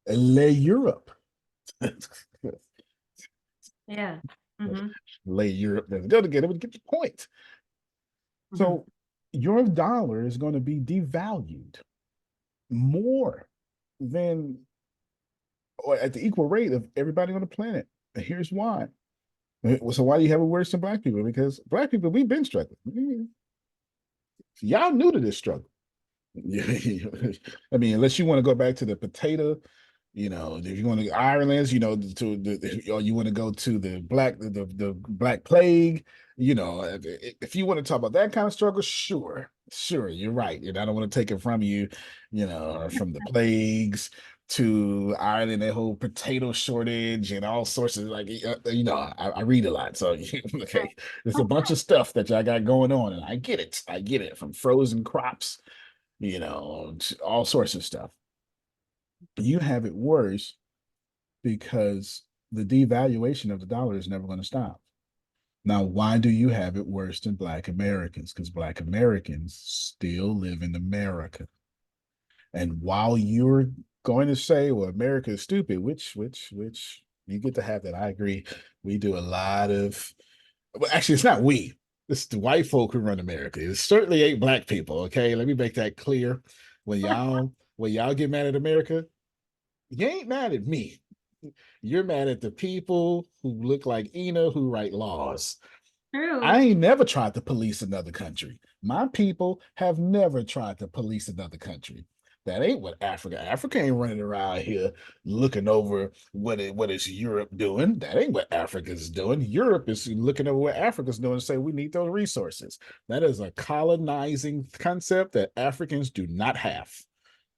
S2: Le Europe.
S1: Yeah. Mm-hmm.
S2: Le Europe. Get the point. So your dollar is going to be devalued more than or at the equal rate of everybody on the planet. And here's why. So why do you have it worse than Black people? Because Black people, we've been struggling. Y'all new to this struggle. I mean, unless you want to go back to the potato, if you want to Ireland, or you want to go to the Black Plague, if you want to talk about that kind of struggle, sure, you're right. And I don't want to take it from you, from the plagues to Ireland, that whole potato shortage and all sorts of like, I read a lot. So, okay, there's a bunch of stuff that y'all got going on, and I get it. I get it, from frozen crops, all sorts of stuff. You have it worse because the devaluation of the dollar is never going to stop. Now, why do you have it worse than Black Americans? Because Black Americans still live in America. And while you're going to say, well, America is stupid, which you get to have that. I agree. We do a lot of, well, actually, it's not we. It's the white folk who run America. It certainly ain't black people. Okay. Let me make that clear. When y'all get mad at America, you ain't mad at me. You're mad at the people who look like Ina who write laws.
S1: True.
S2: I ain't never tried to police another country. My people have never tried to police another country. That ain't what Africa ain't running around here looking over what is Europe doing. That ain't what Africa's doing. Europe is looking over what Africa's doing and say we need those resources. That is a colonizing concept that Africans do not have.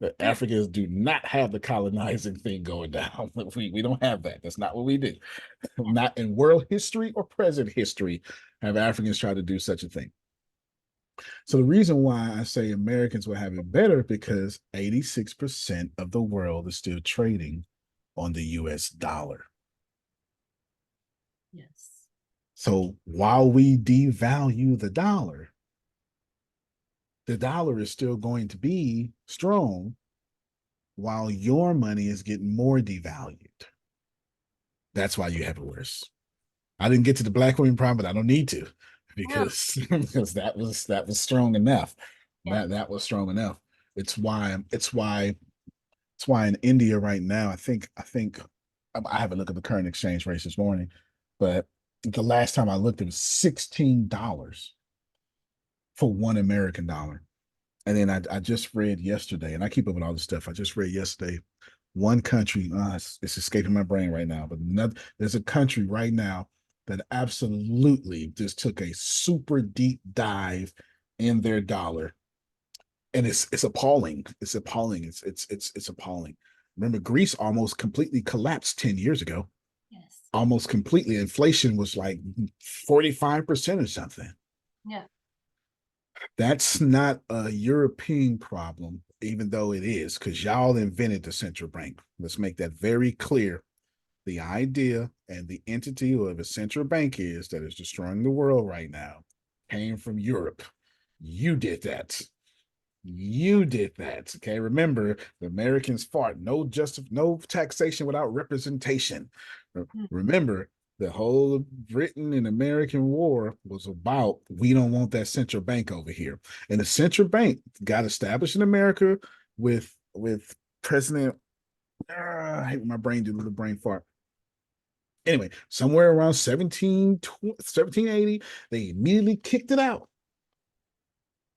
S2: That
S1: Yeah.
S2: Africans do not have the colonizing thing going down. We don't have that. That's not what we do. Not in world history or present history have Africans tried to do such a thing. So the reason why I say Americans will have it better because 86% of the world is still trading on the US dollar.
S1: Yes.
S2: So while we devalue the dollar is still going to be strong while your money is getting more devalued. That's why you have it worse. I didn't get to the black women problem, but I don't need to because because that was strong enough.
S1: Yeah.
S2: That was strong enough. It's why in India right now, I haven't looked at the current exchange rates this morning, but the last time I looked, it was $16 for one American dollar. And then I just read yesterday, and I keep up with all this stuff. I just read yesterday, one country, it's escaping my brain right now, but there's a country right now that absolutely just took a super deep dive in their dollar, and it's appalling. It's appalling. It's appalling. Remember, Greece almost completely collapsed 10 years ago.
S1: Yes.
S2: Almost completely. Inflation was like 45% or something.
S1: Yeah.
S2: That's not a European problem, even though it is, because y'all invented the central bank. Let's make that very clear. The idea and the entity of a central bank is that is destroying the world right now came from Europe. You did that. You did that. Okay. Remember, the Americans fought no taxation without representation. Remember, the whole Britain and American War was about we don't want that central bank over here. And the central bank got established in America with President. I hate when my brain do a little brain fart. Anyway, somewhere around 1780, they immediately kicked it out.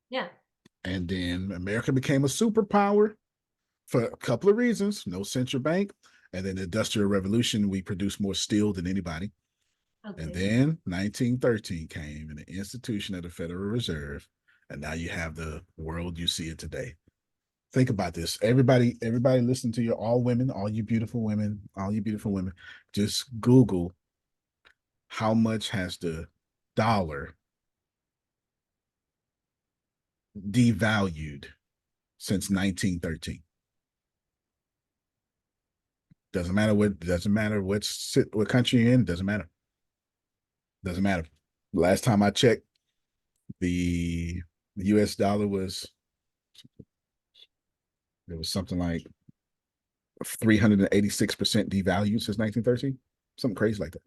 S1: Yeah.
S2: And then America became a superpower for a couple of reasons. No central bank. And then the Industrial Revolution, we produced more steel than anybody.
S1: Okay.
S2: And then 1913 came and the institution of the Federal Reserve. And now you have the world you see it today. Think about this. Everybody listen to all women, all you beautiful women, just Google how much has the dollar devalued since 1913. Doesn't matter what country you're in, doesn't matter. Doesn't matter. Last time I checked, the US dollar was something like 386% devalued since 1913. Something crazy like that.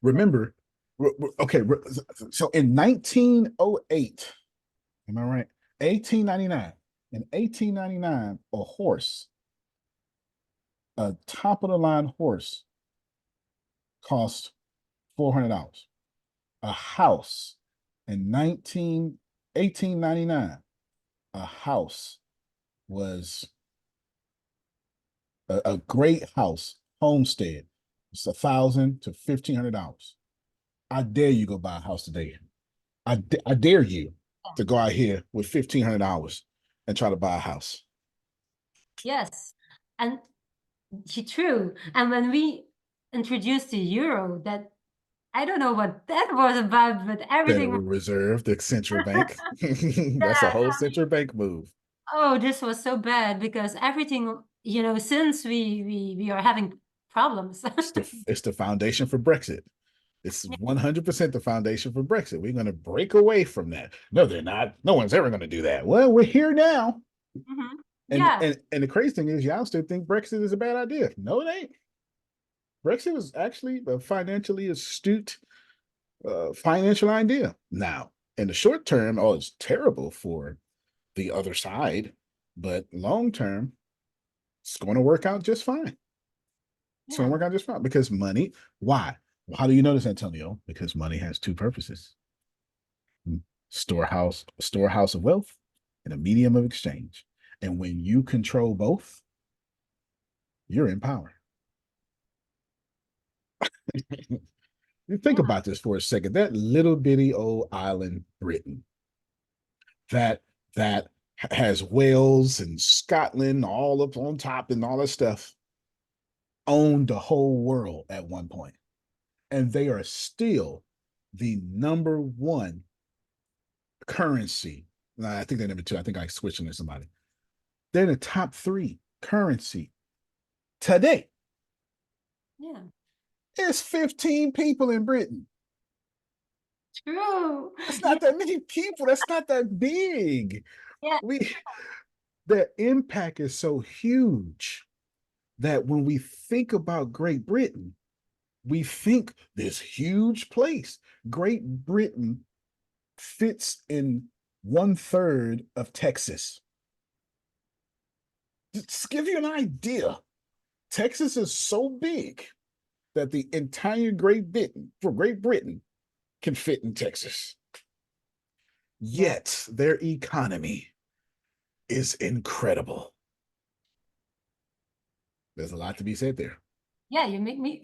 S2: Remember, okay, so in 1908, am I right? 1899. In 1899, a top of the line horse cost $400. A house in 1899, a house was a great house, homestead. It's $1,000 to $1,500. I dare you go buy a house today. I dare you to go out here with $1,500 and try to buy a house.
S1: Yes. And true. And when we introduced the euro, that I don't know what that was about, but everything.
S2: Federal Reserve, the central bank. That's a
S1: Yeah.
S2: whole central bank move.
S1: Oh, this was so bad because everything, since we are having problems.
S2: It's the foundation for Brexit. It's 100% the foundation for Brexit. We're going to break away from that. No, they're not. No one's ever going to do that. Well, we're here now.
S1: Mhm.
S2: And,
S1: Yeah.
S2: and the crazy thing is, y'all still think Brexit is a bad idea. No, it ain't. Brexit was actually a financially astute financial idea. Now, in the short term, oh, it's terrible for the other side, but long term, it's going to work out just fine. It's going
S1: Yeah.
S2: to work out just fine because money. Why? Well, how do you know this, Antonio? Because money has two purposes: storehouse of wealth, and a medium of exchange. And when you control both, you're in power. You think
S1: Yeah.
S2: about this for a second. That little bitty old island, Britain, that that has Wales and Scotland all up on top and all that stuff, owned the whole world at one point, and they are still the number one currency. No, I think they're number two. I think I switched to somebody. They're the top three currency today.
S1: Yeah.
S2: There's 15 people in Britain.
S1: True.
S2: That's
S1: Yeah.
S2: not that many people. That's not that big.
S1: Yeah.
S2: We The impact is so huge that when we think about Great Britain, we think this huge place. Great Britain fits in 1/3 of Texas. Just to give you an idea, Texas is so big that the entire Great Britain can fit in Texas.
S1: Yeah.
S2: Yet their economy is incredible. There's a lot to be said there.
S1: Yeah. You really make me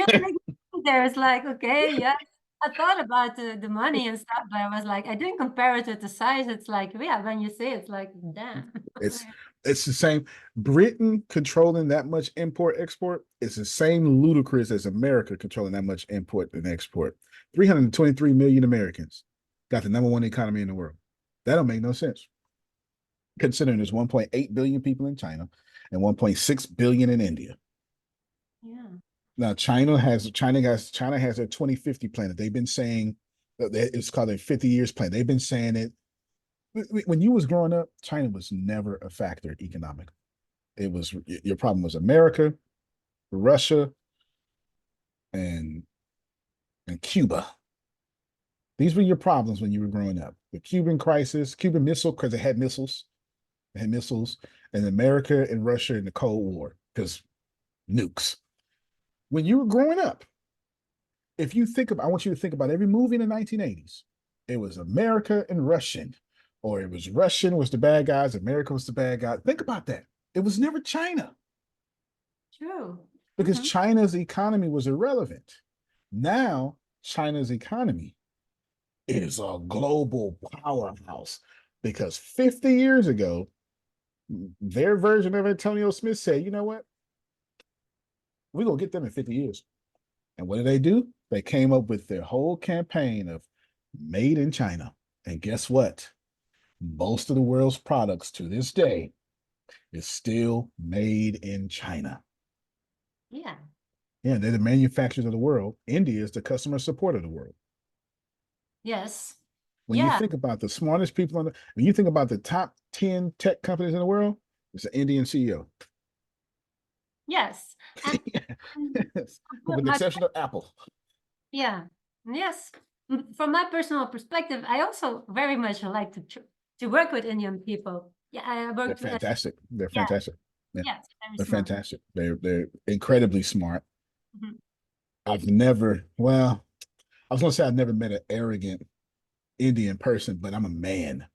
S1: think there. It's like, okay, yeah. I thought about the money and stuff, but I was like, I didn't compare it with the size. It's like, yeah, when you say it's like, damn.
S2: It's it's the same. Britain controlling that much import export is the same ludicrous as America controlling that much import and export. 323 million Americans got the number one economy in the world. That don't make no sense. Considering there's 1.8 billion people in China and 1.6 billion in India.
S1: Yeah.
S2: Now China has a 2050 plan that they've been saying it's called a 50 years plan. They've been saying it when you was growing up. China was never a factor economically. It was your problem was America, Russia, and Cuba. These were your problems when you were growing up. The Cuban crisis, Cuban missile because they had missiles, and America and Russia in the Cold War because nukes. When you were growing up, if you think about, I want you to think about every movie in the 1980s. It was America and Russian, or it was Russian was the bad guys, America was the bad guy. Think about that. It was never China
S1: True.
S2: because
S1: Hmm.
S2: China's economy was irrelevant. Now, China's economy is a global powerhouse because 50 years ago, their version of Antonio Smith said, you know what? We're going to get them in 50 years. And what did they do? They came up with their whole campaign of made in China. And guess what? Most of the world's products to this day is still made in China.
S1: Yeah.
S2: Yeah, they're the manufacturers of the world. India is the customer support of the world.
S1: Yes.
S2: When you
S1: Yeah.
S2: think about the smartest people when you think about the top 10 tech companies in the world, it's an Indian CEO.
S1: Yes. And
S2: Yes. With the
S1: my
S2: exception of Apple.
S1: yeah. Yes. From my personal perspective, I also very much like to work with Indian people. Yeah, I
S2: They're
S1: worked with.
S2: fantastic. They're
S1: Yeah.
S2: fantastic. Yeah,
S1: Yes. Very
S2: they're
S1: smart.
S2: fantastic. They're incredibly smart.
S1: Mhm.
S2: I've never, well, I was gonna say I've never met an arrogant Indian person, but I'm a man.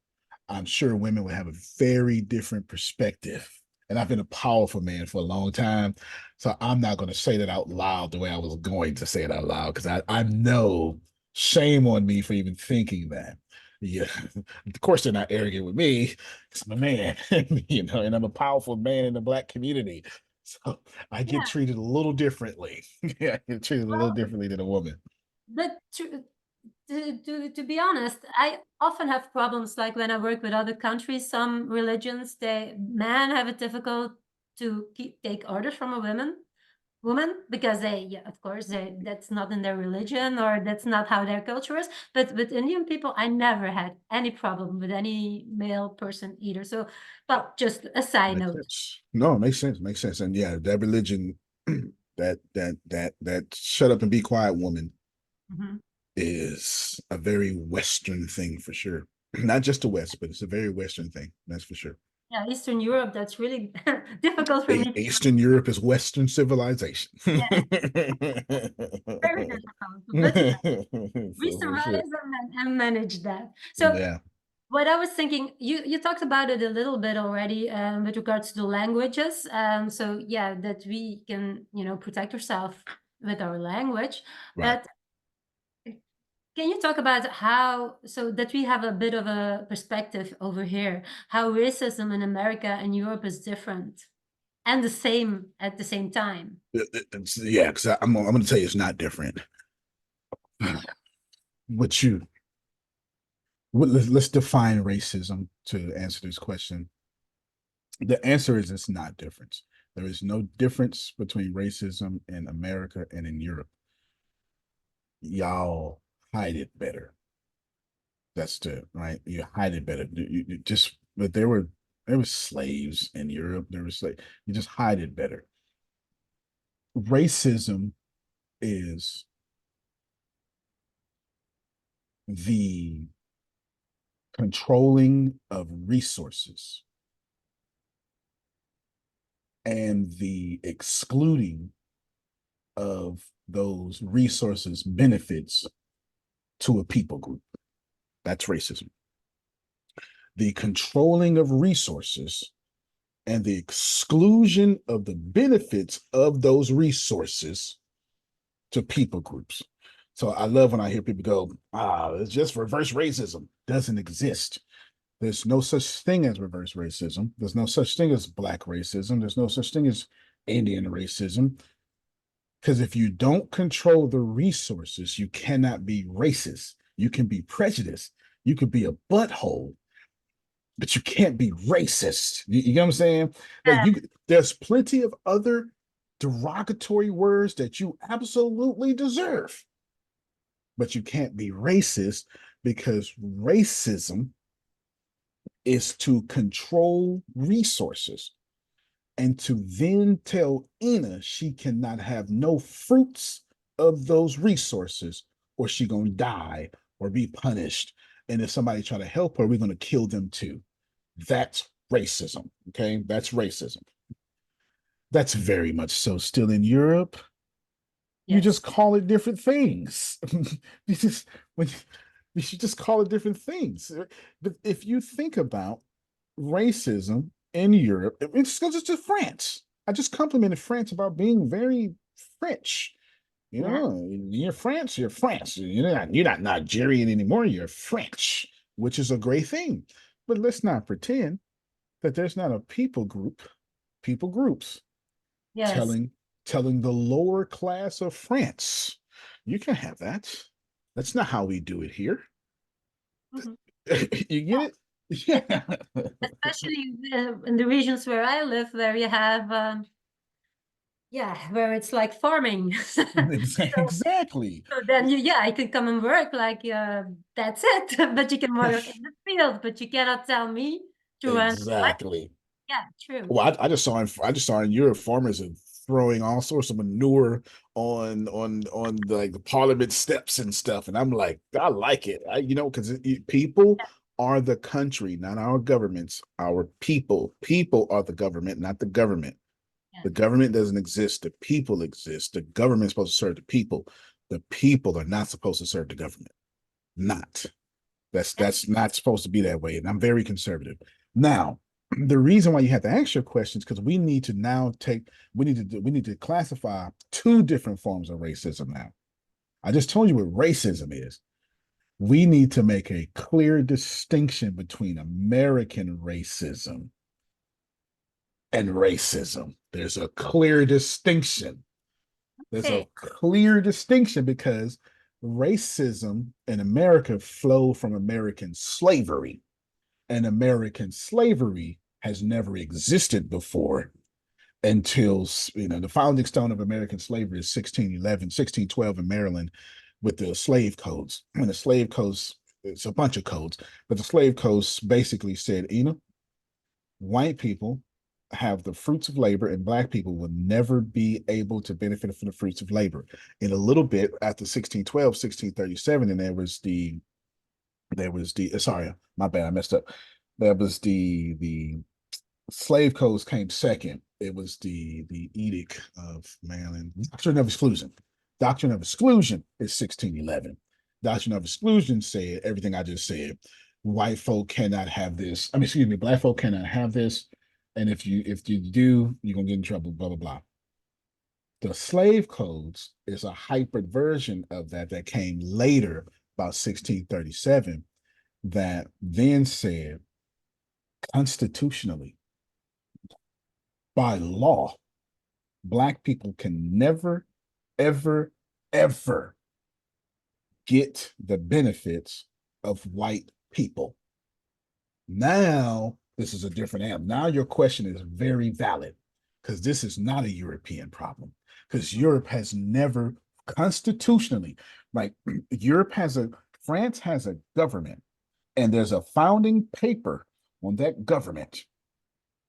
S2: I'm sure women would have a very different perspective. And I've been a powerful man for a long time. So I'm not going to say that out loud the way I was going to say it out loud because I know shame on me for even thinking that. Yeah, of course they're not arrogant with me. It's my man, and I'm a powerful man in the Black community. So I get
S1: Yeah.
S2: treated a little differently. Yeah, I get treated a little
S1: Well,
S2: differently than a woman.
S1: but to be honest, I often have problems like when I work with other countries, some religions, men have it difficult to take orders from a woman because yeah, of course that's not in their religion or that's not how their culture is. But with Indian people, I never had any problem with any male person either. So, but just a side
S2: Makes
S1: note.
S2: sense. No, it makes sense. Makes sense. And yeah, that religion, that shut up and be quiet woman
S1: Mhm.
S2: is a very Western thing for sure. Not just the West, but it's a very Western thing. That's for sure.
S1: Yeah, Eastern Europe, that's really difficult for me.
S2: Eastern Europe is Western civilization.
S1: Yeah, very difficult. But yeah, we
S2: So for sure.
S1: survived and managed that. So
S2: Yeah.
S1: what I was thinking, you talked about it a little bit already with regards to languages. So yeah, that we can, protect ourselves with our language.
S2: Right.
S1: But can you talk about how, so that we have a bit of a perspective over here, how racism in America and Europe is different and the same at the same time?
S2: Yeah, because I'm going to tell you it's not different. What you let's define racism to answer this question. The answer is it's not different. There is no difference between racism in America and in Europe. Y'all hide it better. That's the right. You hide it better. You just, but there were slaves in Europe. There was like you just hide it better. Racism is the controlling of resources and the excluding of those resources benefits to a people group. That's racism. The controlling of resources and the exclusion of the benefits of those resources to people groups. So I love when I hear people go, it's just reverse racism. Doesn't exist. There's no such thing as reverse racism. There's no such thing as Black racism. There's no such thing as Indian racism. Because if you don't control the resources, you cannot be racist. You can be prejudiced. You could be a butthole, but you can't be racist. You know what I'm saying? Like there's plenty of other derogatory words that you absolutely deserve, but you can't be racist because racism is to control resources and to then tell Ina she cannot have no fruits of those resources or she gonna die or be punished. And if somebody try to help her, we're gonna kill them too. That's racism. Okay, that's racism. That's very much so still in Europe. You just
S1: Yes.
S2: call it different things. you just when you should just call it different things. But if you think about racism in Europe, it's just to France. I just complimented France about being very French. You
S1: Yeah.
S2: know, you're France, you're France. You're not Nigerian anymore. You're French, which is a great thing. But let's not pretend that there's not a people groups
S1: Yes.
S2: telling telling the lower class of France, you can have that. That's not how we do it here.
S1: Mhm.
S2: You get it? Yeah.
S1: Especially in the regions where I live, where you have, yeah, where it's like farming. So
S2: Exactly.
S1: then yeah, I can come and work like that's it. But you can work in the field, but you cannot tell me to run.
S2: Exactly.
S1: Yeah, true.
S2: Well, I just saw in Europe farmers are throwing all sorts of manure on like the parliament steps and stuff, and I'm like, I like it. Because people are the country, not our governments. Our people are the government, not the government.
S1: Yeah.
S2: The government doesn't exist. The people exist. The government is supposed to serve the people. The people are not supposed to serve the government. Not. That's not supposed to be that way. And I'm very conservative. Now, the reason why you have to ask your questions because we need to now we need to classify two different forms of racism now. I just told you what racism is. we need to make a clear distinction between American racism and racism. There's a clear distinction. There's a
S1: Okay.
S2: clear distinction because racism in America flowed from American slavery, and American slavery has never existed before until, the founding stone of American slavery is 1611, 1612 in Maryland with the slave codes. And the slave codes, it's a bunch of codes, but the slave codes basically said, white people have the fruits of labor and black people will never be able to benefit from the fruits of labor. In a little bit after 1612, 1637, and there was the sorry, my bad, I messed up. There was the slave codes came second. It was the Edict of Maryland, Doctrine of Exclusion. Doctrine of Exclusion is 1611. Doctrine of Exclusion said everything I just said. White folk cannot have this. I mean, excuse me, black folk cannot have this. And if you do, you're gonna get in trouble, blah, blah, blah. The slave codes is a hybrid version of that came later, about 1637, that then said constitutionally, by law, black people can never, ever, ever get the benefits of white people. Now, this is a different animal. Now, your question is very valid because this is not a European problem. Because Europe has never constitutionally, like France has a government, and there's a founding paper on that government,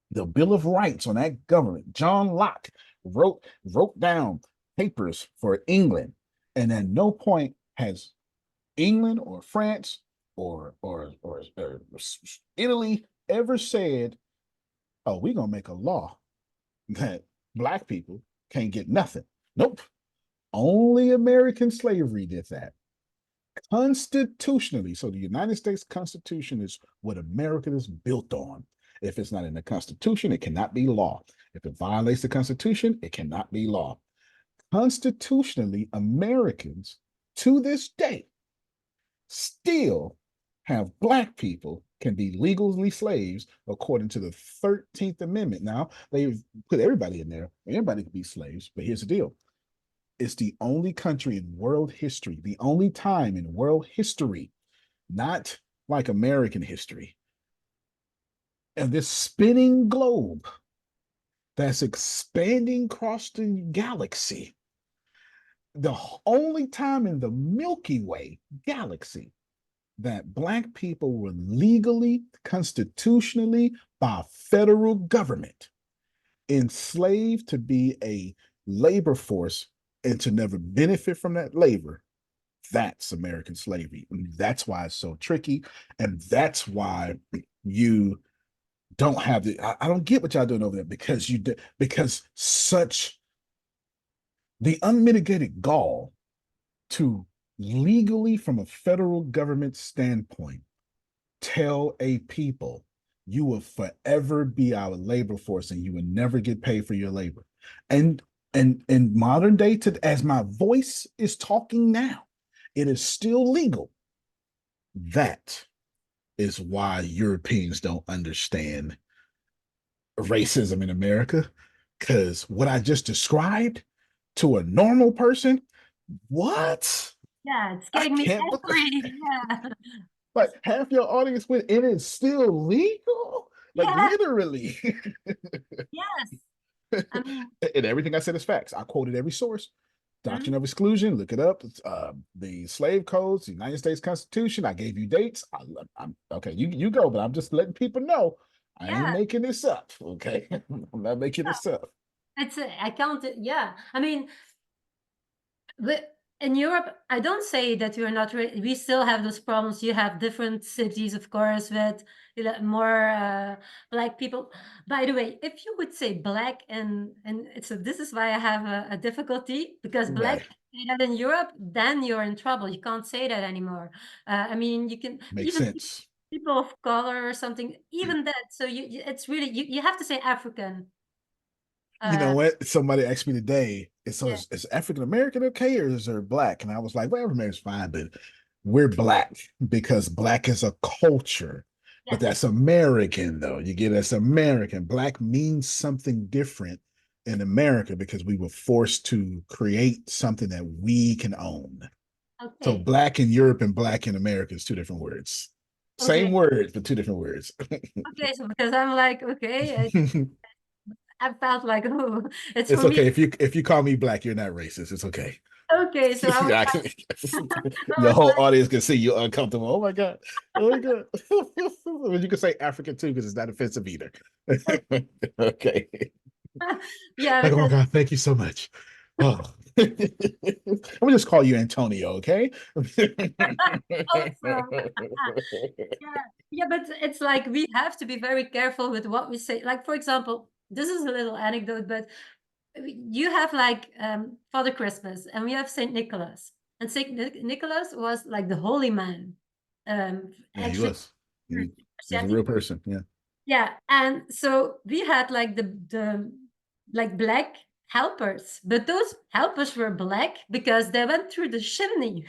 S2: the Bill of Rights on that government. John Locke wrote down papers for England, and at no point has England or France or Italy ever said, "Oh, we're gonna make a law that black people can't get nothing." Nope. Only American slavery did that constitutionally. So the United States Constitution is what America is built on. If it's not in the Constitution, it cannot be law. If it violates the Constitution, it cannot be law. Constitutionally, Americans to this day still have black people can be legally slaves according to the 13th Amendment. Now, they've put everybody in there. Everybody can be slaves, but here's the deal. It's the only country in world history, the only time in world history, not like American history, and this spinning globe that's expanding across the galaxy, the only time in the Milky Way galaxy that black people were legally, constitutionally, by federal government enslaved to be a labor force and to never benefit from that labor. That's American slavery. And that's why it's so tricky. And that's why you don't have the, I don't get what y'all doing over there because such the unmitigated gall to legally, from a federal government standpoint, tell a people you will forever be our labor force and you will never get paid for your labor. And in modern day, as my voice is talking now, it is still legal. That is why Europeans don't understand racism in America. Because what I just described to a normal person, what?
S1: Yeah, it's
S2: I
S1: getting me
S2: can't believe
S1: angry. Yeah.
S2: like half your audience with it is still legal. Like
S1: Yeah.
S2: literally.
S1: Yes. I mean,
S2: And everything I said is facts. I quoted every source. Doctrine
S1: mm,
S2: of Exclusion, look it up. The slave codes, the United States Constitution. I gave you dates. I'm okay. You go, but I'm just letting people know I ain't
S1: yeah.
S2: making this up. Okay, I'm not making this up.
S1: It's I count it. Yeah. I mean, but in Europe, I don't say that we're not. We still have those problems. You have different cities, of course, with more black people. By the way, if you would say black and so this is why I have a difficulty because black
S2: Right,
S1: say that in Europe, then you're in trouble. You can't say that anymore. I mean, you can
S2: makes
S1: even
S2: sense.
S1: people of color or something, even that. So it's really you have to say African.
S2: You
S1: Uh,
S2: know what? Somebody asked me today. So
S1: yeah,
S2: is African American okay or is there black? And I was like, well, African American's fine, but we're black because black is a culture, but
S1: Yes.
S2: that's American though. You get it? That's American. Black means something different in America because we were forced to create something that we can own. So
S1: Okay.
S2: black in Europe and black in America is two different words. Same
S1: Okay.
S2: word, but two different words.
S1: Okay. So because I'm like, okay, I felt like, oh, it's
S2: It's
S1: for me.
S2: okay if you call me black, you're not racist. It's okay.
S1: Okay. So I was
S2: Yeah,
S1: like, I
S2: your
S1: was
S2: whole
S1: like,
S2: audience can see you uncomfortable. Oh my god! Oh my god! But you can say African too because it's not offensive either.
S1: okay.
S2: Okay.
S1: Yeah,
S2: Like, oh my
S1: because
S2: god, thank you so much. Oh, I'm gonna just call you Antonio, okay?
S1: awesome. Yeah, yeah, but it's like we have to be very careful with what we say. Like, for example, this is a little anecdote, but you have like Father Christmas, and we have Saint Nicholas, and Saint Nicholas was like the holy man.
S2: Yeah, he
S1: Actually,
S2: was. He's a real person. Yeah.
S1: yeah, and so we had like the like black helpers, but those helpers were black because they went through the chimney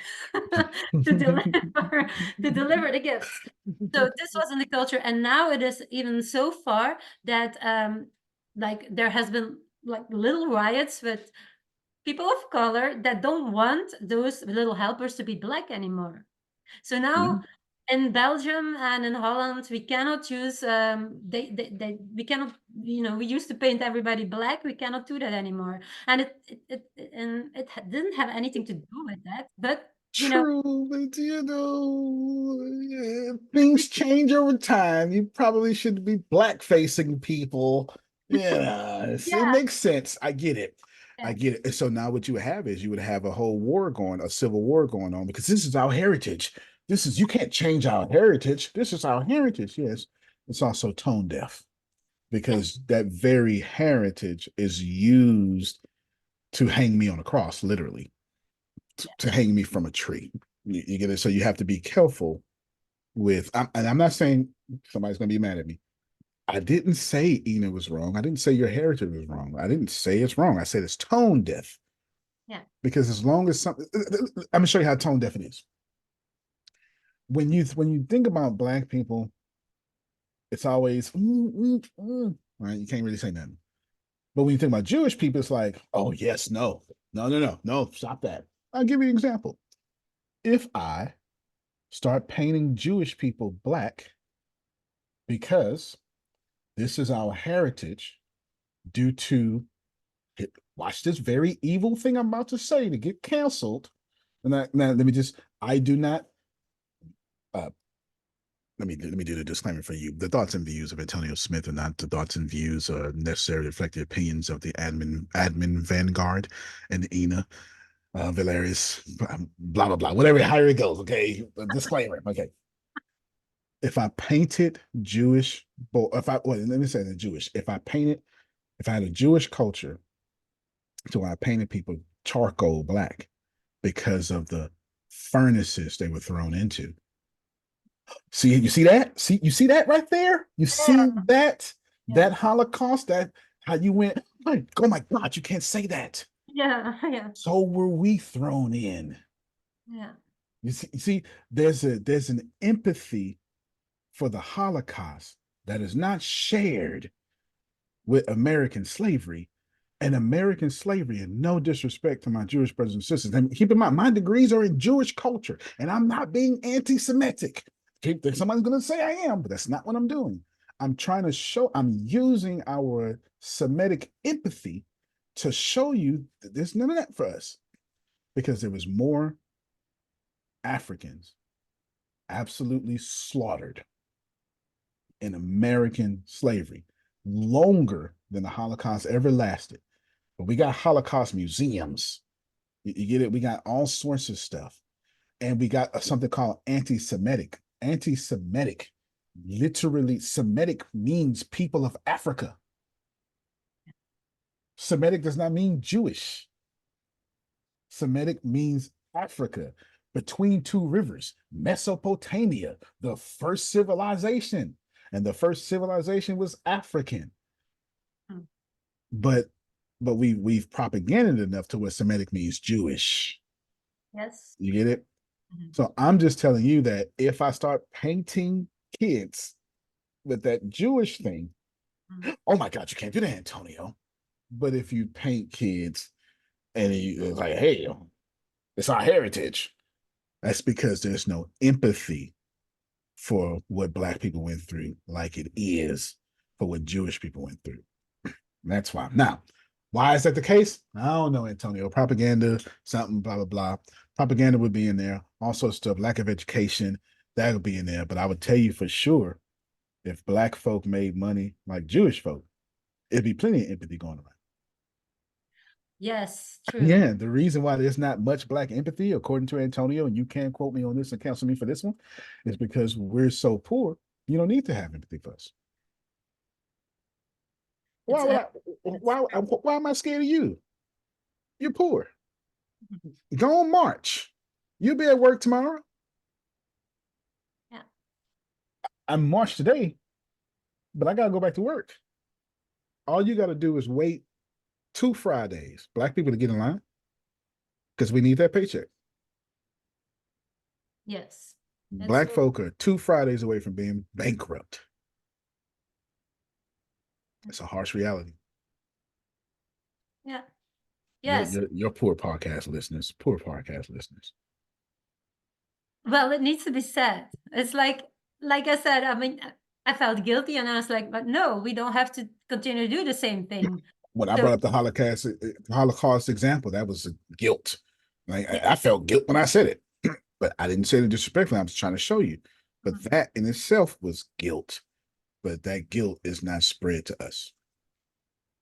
S1: to deliver to deliver the gifts. So this was in the culture, and now it is even so far that like there has been like little riots with people of color that don't want those little helpers to be black anymore. So now
S2: Mhm.
S1: in Belgium and in Holland, we cannot use we cannot, you know, we used to paint everybody black. We cannot do that anymore. And didn't have anything to do with that. But you know,
S2: True, but you know, yeah, things change over time. You probably should be black facing people. Yeah, it
S1: yeah,
S2: makes sense. I get it. I
S1: yeah,
S2: get it. And so now what you have is you would have a whole war going, a civil war going on because this is our heritage. This is, you can't change our heritage. This is our heritage. Yes. It's also tone deaf
S1: yeah,
S2: because that very heritage is used to hang me on a cross, literally to hang me from a tree. You get it? So you have to be careful with, and I'm not saying somebody's going to be mad at me. I didn't say Ina was wrong. I didn't say your heritage was wrong. I didn't say it's wrong. I said it's tone deaf
S1: yeah,
S2: because as long as something, I'm gonna show you how tone deaf it is. When you think about black people, it's always right. You can't really say nothing. But when you think about Jewish people, it's like, oh yes, no, no, no, no, no, stop that. I'll give you an example. If I start painting Jewish people black because this is our heritage due to, watch this very evil thing I'm about to say to get canceled. And now let me just, I do not, uh, let me do the disclaimer for you. The thoughts and views of Antonio Smith are not the thoughts and views or necessarily reflect the opinions of the admin vanguard and Ine Velaers, blah blah blah, whatever, however it goes. Okay, disclaimer. Okay, if I painted Jewish, if I well, let me say the Jewish, if I had a Jewish culture, so I painted people charcoal black because of the furnaces they were thrown into. See, you see that? See, you see that right there? You see that?
S1: yeah,
S2: That Holocaust, that how you went, oh my God, you can't say that.
S1: yeah, yeah,
S2: So were we thrown in.
S1: yeah,
S2: You see, there's an empathy for the Holocaust that is not shared with American slavery. And American slavery, and no disrespect to my Jewish brothers and sisters. And keep in mind, my degrees are in Jewish culture, and I'm not being anti-Semitic. Somebody's going to say I am, but that's not what I'm doing. I'm trying to show, I'm using our Semitic empathy to show you that there's none of that for us because there was more Africans absolutely slaughtered in American slavery longer than the Holocaust ever lasted. But we got Holocaust museums. You get it? We got all sorts of stuff. And we got something called anti Semitic. Anti Semitic, literally, Semitic means people of Africa. Semitic does not mean Jewish. Semitic means Africa, between two rivers, Mesopotamia, the first civilization. And the first civilization was African.
S1: mm,
S2: But we've propaganded enough to where Semitic means Jewish.
S1: yes,
S2: You get it? So I'm just telling you that if I start painting kids with that Jewish thing, oh my God, you can't do that, Antonio. But if you paint kids and it's like, hey, it's our heritage, that's because there's no empathy for what Black people went through, like it is for what Jewish people went through. That's why. Now, why is that the case? I don't know, Antonio. Propaganda, something, blah, blah, blah. Propaganda would be in there. All sorts of stuff. Lack of education, that would be in there. But I would tell you for sure, if Black folk made money like Jewish folk, it'd be plenty of empathy going around.
S1: Yes, true.
S2: Yeah, the reason why there's not much Black empathy, according to Antonio, and you can quote me on this and cancel me for this one, is because we're so poor, you don't need to have empathy for us.
S1: It's
S2: Why would I?
S1: it's
S2: Why am I scared of you? You're poor. Go on March. You'll be at work tomorrow.
S1: yeah.
S2: I'm March today, but I gotta go back to work. All you gotta do is wait 2 Fridays, Black people to get in line, because we need that paycheck.
S1: Yes. That's
S2: Black folk are 2 Fridays away from being bankrupt. It's a harsh reality.
S1: yeah.
S2: You're,
S1: Yes.
S2: you're, you're poor podcast listeners, poor podcast listeners.
S1: Well, it needs to be said. It's like I said, I mean, I felt guilty and I was like, but no, we don't have to continue to do the same thing.
S2: When I
S1: So
S2: brought up the Holocaust example, that was guilt. Like
S1: yeah.
S2: I felt guilt when I said it, but I didn't say it disrespectfully. I was trying to show you. But that in itself was guilt. But that guilt is not spread to us.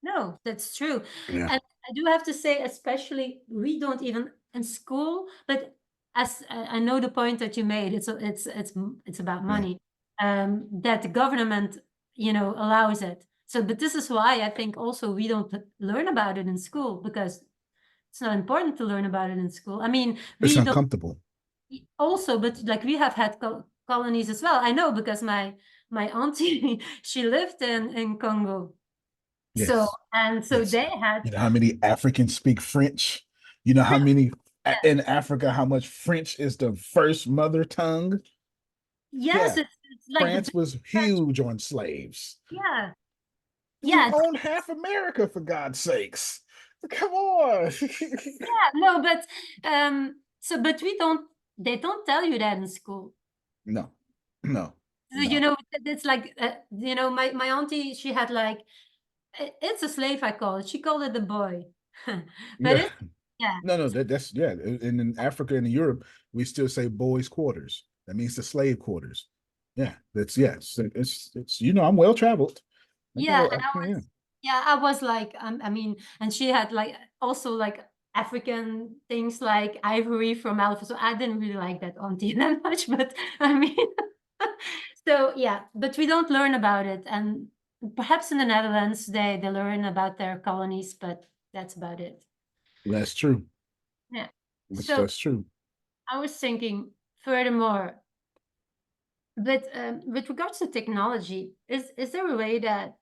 S1: No, that's true.
S2: Yeah.
S1: And I do have to say, especially we don't even in school, but as I know the point that you made, it's about
S2: Yeah.
S1: money, that the government, allows it. So, but this is why I think also we don't learn about it in school because it's not important to learn about it in school. I mean,
S2: It's
S1: we don't
S2: uncomfortable.
S1: also, but like we have had colonies as well. I know because my auntie, she lived in Congo. So,
S2: Yes.
S1: and so
S2: Yes.
S1: they had,
S2: You know how many Africans speak French? You know how many
S1: yeah.
S2: in Africa, how much French is the first mother tongue?
S1: Yes,
S2: Yeah.
S1: it's like the
S2: France
S1: big
S2: was
S1: French.
S2: huge on slaves.
S1: Yeah.
S2: We
S1: Yeah.
S2: own half America, for God's sakes. Come on.
S1: Yeah. No, but but they don't tell you that in school.
S2: No, no,
S1: So,
S2: no.
S1: it's like my auntie, she had like it's a slave, I call it. She called it the boy. But
S2: Yeah.
S1: it's yeah.
S2: No, no,
S1: So,
S2: that's yeah. In Africa and in Europe, we still say boys' quarters. That means the slave quarters. Yeah, that's yes. It's I'm well traveled. I
S1: yeah,
S2: got yeah.
S1: I was like, I mean, and she had like also like African things like ivory from Alpha. So I didn't really like that auntie that much, but I mean, so yeah, but we don't learn about it. And perhaps in the Netherlands, they learn about their colonies, but that's about it.
S2: That's true.
S1: Yeah.
S2: That's
S1: So
S2: that's true.
S1: I was thinking furthermore, but with regards to technology, is there a way that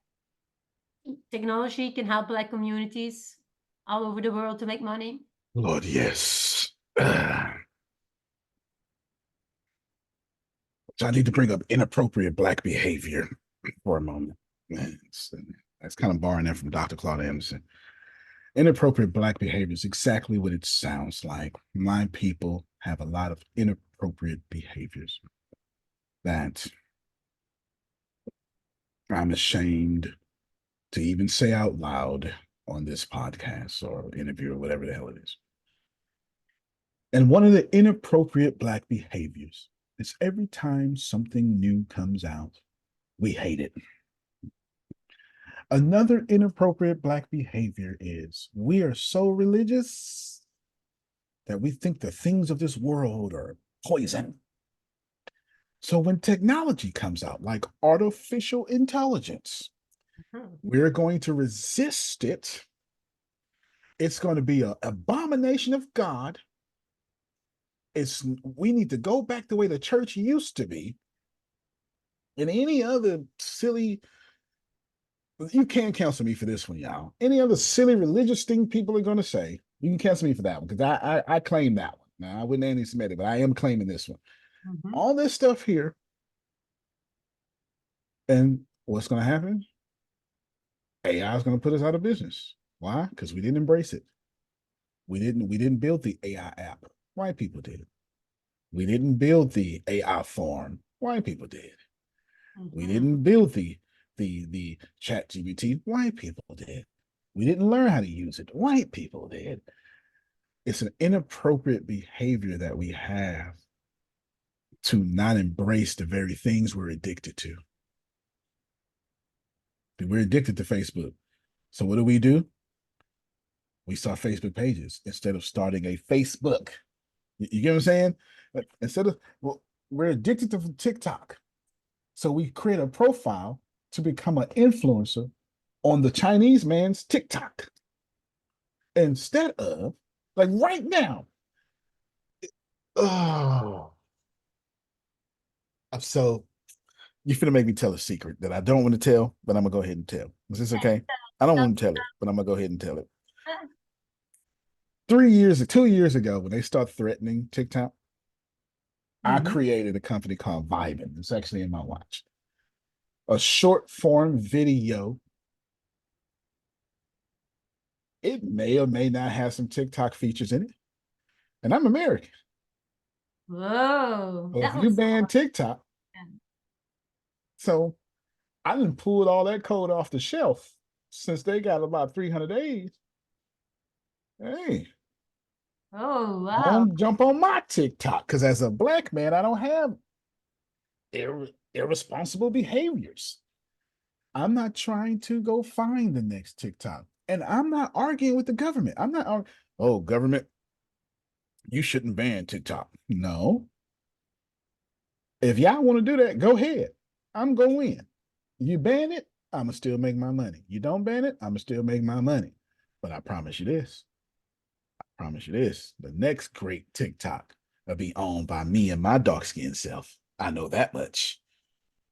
S1: technology can help Black communities all over the world to make money?
S2: Lord, yes. So I need to bring up inappropriate Black behavior for a moment. That's kind of borrowing that from Dr. Claude Anderson. Inappropriate Black behavior is exactly what it sounds like. My people have a lot of inappropriate behaviors that I'm ashamed to even say out loud on this podcast or interview or whatever the hell it is. And one of the inappropriate Black behaviors is every time something new comes out, we hate it. Another inappropriate Black behavior is we are so religious that we think the things of this world are poison. So when technology comes out, like artificial intelligence, we're going to resist it. It's going to be an abomination of God. We need to go back the way the church used to be. And any other silly, you can't cancel me for this one, y'all. Any other silly religious thing people are going to say, you can cancel me for that one because I claim that one. Now, I wouldn't anti-Semitic, but I am claiming this one.
S1: Mhm.
S2: All this stuff here, and what's going to happen? AI is going to put us out of business. Why? Because we didn't embrace it. We didn't build the AI app. White people did. We didn't build the AI farm. White people did. We
S1: Mhm.
S2: didn't build the chat GPT. White people did. We didn't learn how to use it. White people did. It's an inappropriate behavior that we have to not embrace the very things we're addicted to. We're addicted to Facebook. So what do? We start Facebook pages instead of starting a Facebook. You get what I'm saying? Instead of, well, we're addicted to TikTok. So we create a profile to become an influencer on the Chinese man's TikTok instead of, like, right now. Oh, so you're finna make me tell a secret that I don't want to tell, but I'm gonna go ahead and tell. Is this okay? I don't want to tell it, but I'm gonna go ahead and tell it. 2 years ago, when they start threatening TikTok, I
S1: Mhm.
S2: created a company called Vibin. It's actually in my watch. A short form video. It may or may not have some TikTok features in it. And I'm American.
S1: Whoa,
S2: So if
S1: that
S2: you
S1: was so
S2: ban TikTok,
S1: fun.
S2: so I didn't pull all that code off the shelf since they got about 300 days. Hey,
S1: Oh, wow.
S2: don't jump on my TikTok because as a black man, I don't have irresponsible behaviors. I'm not trying to go find the next TikTok. And I'm not arguing with the government. I'm not, oh, government, you shouldn't ban TikTok. No. If y'all want to do that, go ahead. I'm going to win. You ban it, I'm going to still make my money. You don't ban it, I'm going to still make my money. But I promise you this. I promise you this. The next great TikTok will be owned by me and my dark skinned self. I know that much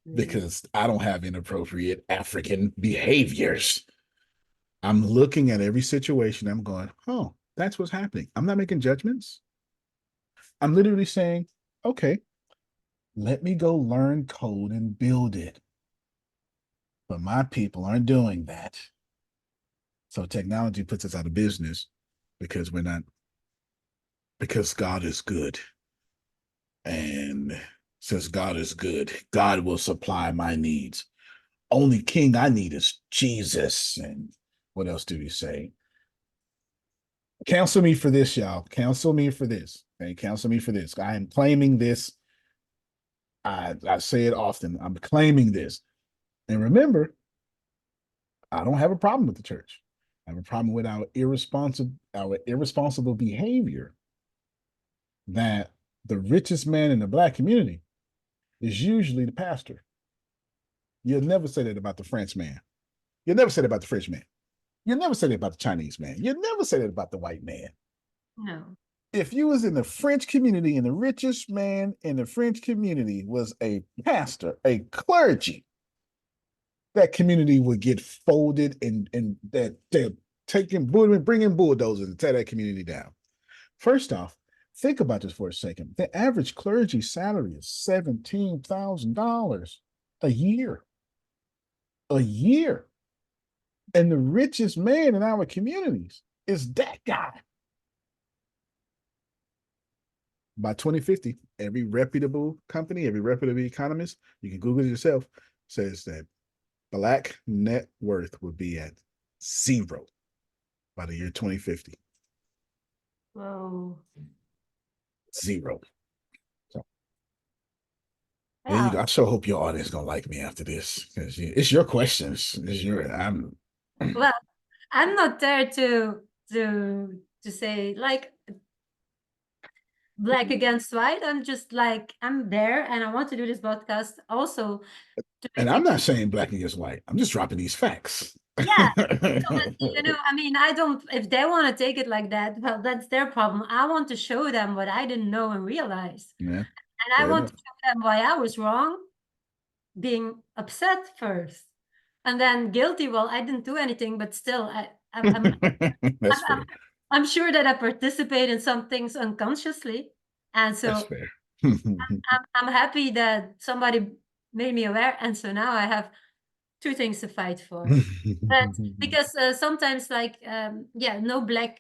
S1: Mm.
S2: because I don't have inappropriate African behaviors. I'm looking at every situation. I'm going, oh, that's what's happening. I'm not making judgments. I'm literally saying, okay, let me go learn code and build it. But my people aren't doing that. So technology puts us out of business because we're not, because God is good. And since God is good, God will supply my needs. Only king I need is Jesus. And what else do we say? Counsel me for this, y'all. Counsel me for this. Okay, counsel me for this. I am claiming this. I say it often. I'm claiming this. And remember, I don't have a problem with the church. I have a problem with our irresponsible behavior that the richest man in the black community is usually the pastor. You'll never say that about the French man. You'll never say that about the French man. You'll never say that about the Chinese man. You'll never say that about the white man.
S1: No.
S2: If you was in the French community and the richest man in the French community was a pastor, a clergy, that community would get folded and that they're bringing bulldozers to tear that community down. First off, think about this for a second. The average clergy salary is $17,000 a year. A year. And the richest man in our communities is that guy. By 2050, every reputable company, every reputable economist, you can Google it yourself, says that black net worth will be at zero by the year 2050.
S1: Whoa.
S2: Zero. So there you
S1: Yeah.
S2: go. I sure hope your audience gonna like me after this because it's your questions. It's your I'm
S1: Well, I'm not there to say like black against white. I'm just like I'm there and I want to do this podcast also to
S2: and I'm
S1: basically
S2: not saying black against white. I'm just dropping these facts.
S1: yeah. So, but, I mean, I don't, if they want to take it like that, well, that's their problem. I want to show them what I didn't know and realize.
S2: Yeah,
S1: And I
S2: fair
S1: want to
S2: enough.
S1: show them why I was wrong, being upset first. And then guilty. Well, I didn't do anything, but still, I'm,
S2: That's
S1: I'm
S2: fair.
S1: I'm sure that I participate in some things unconsciously. And
S2: That's
S1: so
S2: fair.
S1: I'm happy that somebody made me aware. And so now I have two things to fight for. But because sometimes like, yeah, no black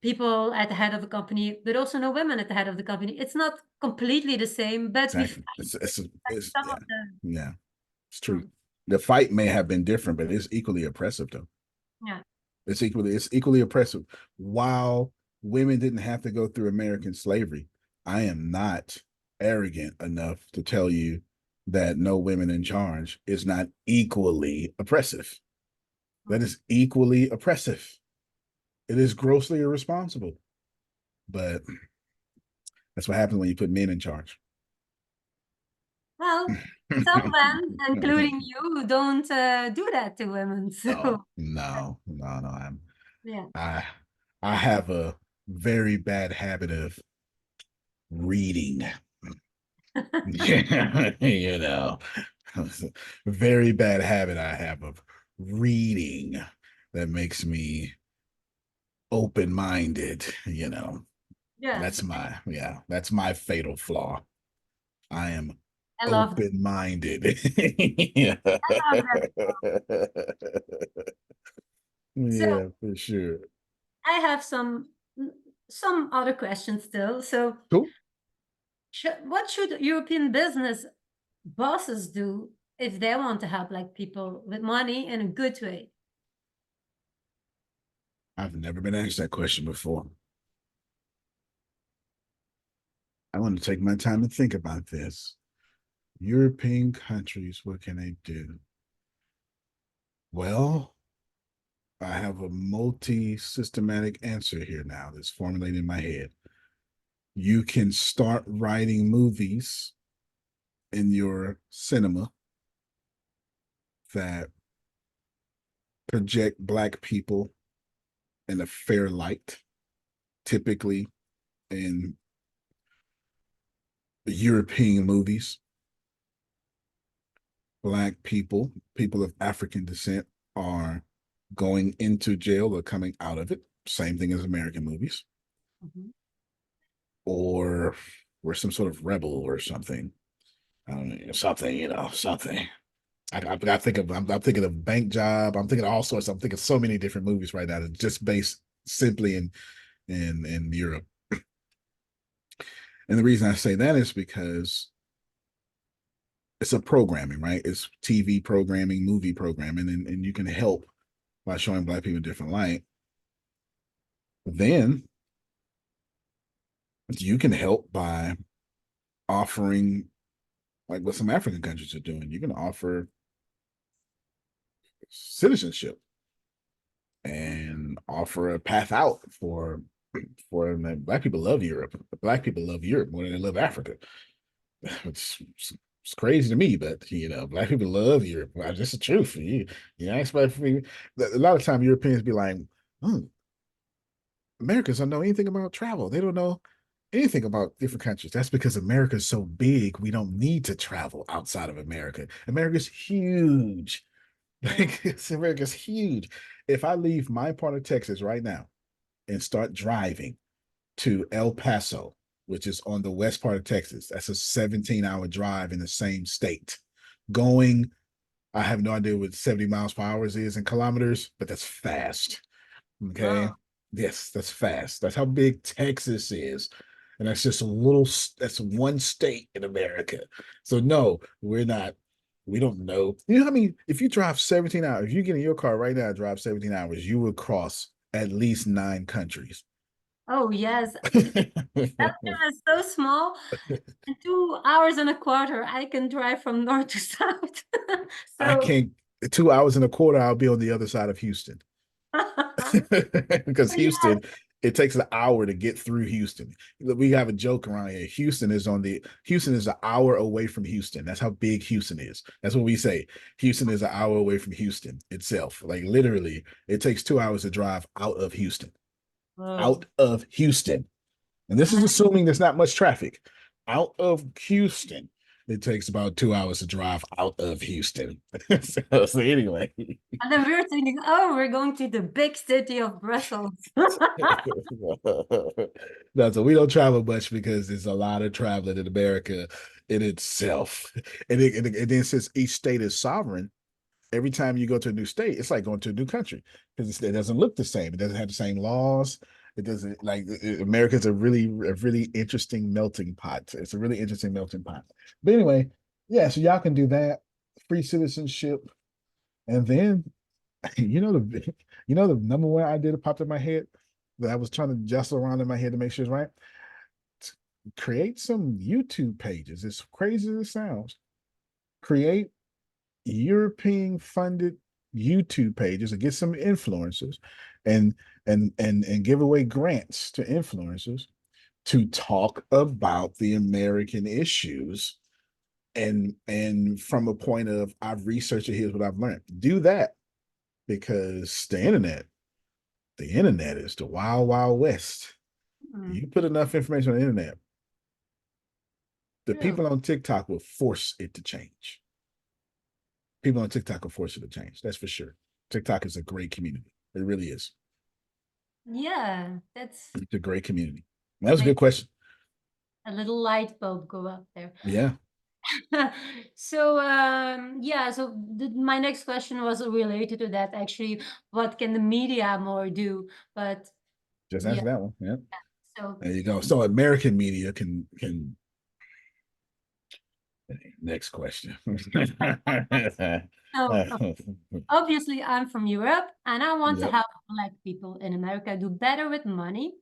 S1: people at the head of the company, but also no women at the head of the company. It's not completely the same, but we
S2: Exactly.
S1: fight some
S2: Yeah,
S1: of the,
S2: yeah, it's true.
S1: hmm,
S2: The fight may have been different, but it's equally oppressive though.
S1: yeah.
S2: It's equally oppressive. While women didn't have to go through American slavery, I am not arrogant enough to tell you that no women in charge is not equally oppressive. That
S1: Hmm.
S2: is equally oppressive. It is grossly irresponsible. But that's what happens when you put men in charge.
S1: Well, some men, including you, don't do that to women.
S2: Oh,
S1: So,
S2: no, no, no.
S1: yeah.
S2: I I have a very bad habit of reading. Yeah, very bad habit I have of reading that makes me open-minded.
S1: Yeah.
S2: That's my fatal flaw. I am
S1: I love that.
S2: open-minded. Yeah.
S1: I love that. So
S2: Yeah, for sure.
S1: I have some other questions still. So
S2: Cool.
S1: what should European business bosses do if they want to help like people with money in a good way?
S2: I've never been asked that question before. I want to take my time to think about this. European countries, what can they do? Well, I have a multi-systematic answer here now that's formulated in my head. You can start writing movies in your cinema that project Black people in a fair light, typically in European movies. Black people of African descent, are going into jail or coming out of it. Same thing as American movies.
S1: Mhm.
S2: Or we're some sort of rebel or something. I don't know, something. I think of I'm thinking of Bank Job. I'm thinking of all sorts. I'm thinking of so many different movies right now that's just based simply in Europe. And the reason I say that is because it's a programming, right? It's TV programming, movie programming, and you can help by showing Black people a different light. Then you can help by offering, like what some African countries are doing. You can offer citizenship and offer a path out for Black people love Europe. Black people love Europe more than they love Africa. It's crazy to me, but Black people love Europe. That's the truth. I expect a lot of time Europeans be like, hmm, Americans don't know anything about travel. They don't know anything about different countries. That's because America's so big, we don't need to travel outside of America. America's huge.
S1: Yeah.
S2: Like America's huge. If I leave my part of Texas right now and start driving to El Paso, which is on the west part of Texas, that's a 17-hour drive in the same state. Going, I have no idea what 70 miles per hour is in kilometers, but that's fast. Okay.
S1: Wow.
S2: Yes, that's fast. That's how big Texas is. And that's one state in America. So no, we're not, we don't know. I mean, if you drive 17 hours, if you get in your car right now, drive 17 hours, you will cross at least 9 countries.
S1: Oh, yes. Belgium is so small. In 2 hours and a quarter, I can drive from north to south.
S2: I
S1: So,
S2: can't, 2 hours and a quarter, I'll be on the other side of Houston. Because
S1: yeah.
S2: Houston, it takes an hour to get through Houston. We have a joke around here. Houston is an hour away from Houston. That's how big Houston is. That's what we say. Houston is an hour away from Houston itself. Like literally, it takes 2 hours to drive out of Houston.
S1: Oh.
S2: Out of Houston. And this is assuming there's not much traffic. Out of Houston. It takes about 2 hours to drive out of Houston. So anyway.
S1: And then we were thinking, oh, we're going to the big city of Brussels.
S2: No, so we don't travel much because there's a lot of traveling in America in itself. And then since each state is sovereign, every time you go to a new state, it's like going to a new country because it doesn't look the same. It doesn't have the same laws. It doesn't like America's a really interesting melting pot. It's a really interesting melting pot. But anyway, yeah, so y'all can do that. Free citizenship. And then the number one idea that popped in my head that I was trying to jostle around in my head to make sure it's right. Create some YouTube pages. As crazy as it sounds, create European funded YouTube pages and get some influencers and give away grants to influencers to talk about the American issues and from a point of I've researched it, here's what I've learned. Do that because the internet is the wild, wild west.
S1: Mm,
S2: You put enough information on the internet, the
S1: true.
S2: people on TikTok will force it to change. People on TikTok will force it to change. That's for sure. TikTok is a great community. It really is.
S1: Yeah, that's
S2: It's a great community. That was a
S1: like
S2: good question.
S1: a little light bulb go up there.
S2: Yeah.
S1: So yeah, so my next question was related to that actually. What can the media more do? But
S2: Just
S1: yeah,
S2: answer that one. Yeah.
S1: so
S2: There you go. So American media can next question.
S1: so obviously I'm from Europe and I want to
S2: Yep.
S1: help Black people in America do better with money.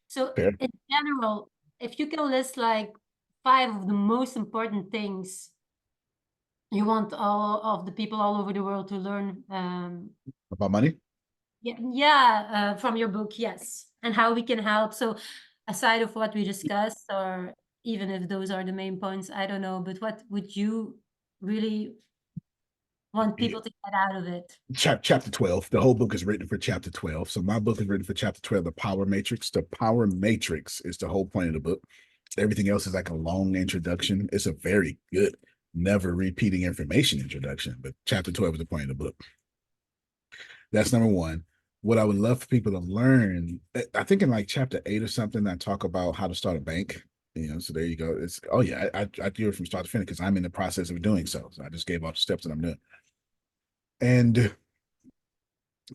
S1: So
S2: Fair.
S1: in general, if you can list like 5 of the most important things you want all of the people all over the world to learn,
S2: About money.
S1: yeah, yeah, from your book, yes, and how we can help. So aside of what we discussed, or even if those are the main points, I don't know, but what would you really want
S2: Yeah.
S1: people to get out of it?
S2: Chapter 12. The whole book is written for chapter 12. So my book is written for chapter 12, the power matrix. The power matrix is the whole point of the book. Everything else is like a long introduction. It's a very good, never repeating information introduction, but chapter 12 is the point of the book. That's number one. What I would love for people to learn, I think in like chapter 8 or something, I talk about how to start a bank. So there you go. It's oh yeah, I do it from start to finish because I'm in the process of doing so. So I just gave all the steps that I'm doing. And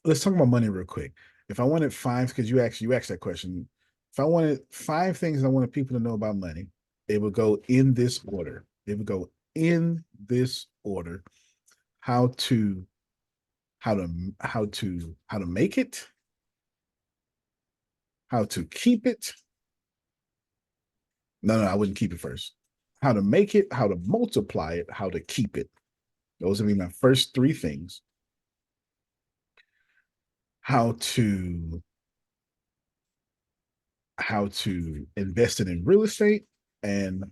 S2: let's talk about money real quick. If I wanted five, because you asked that question, if I wanted 5 things I wanted people to know about money, it would go in this order. It would go in this order. How to how to make it, how to keep it. No, I wouldn't keep it first. How to make it, how to multiply it, how to keep it. Those would be my first 3 things. How to invest it in real estate and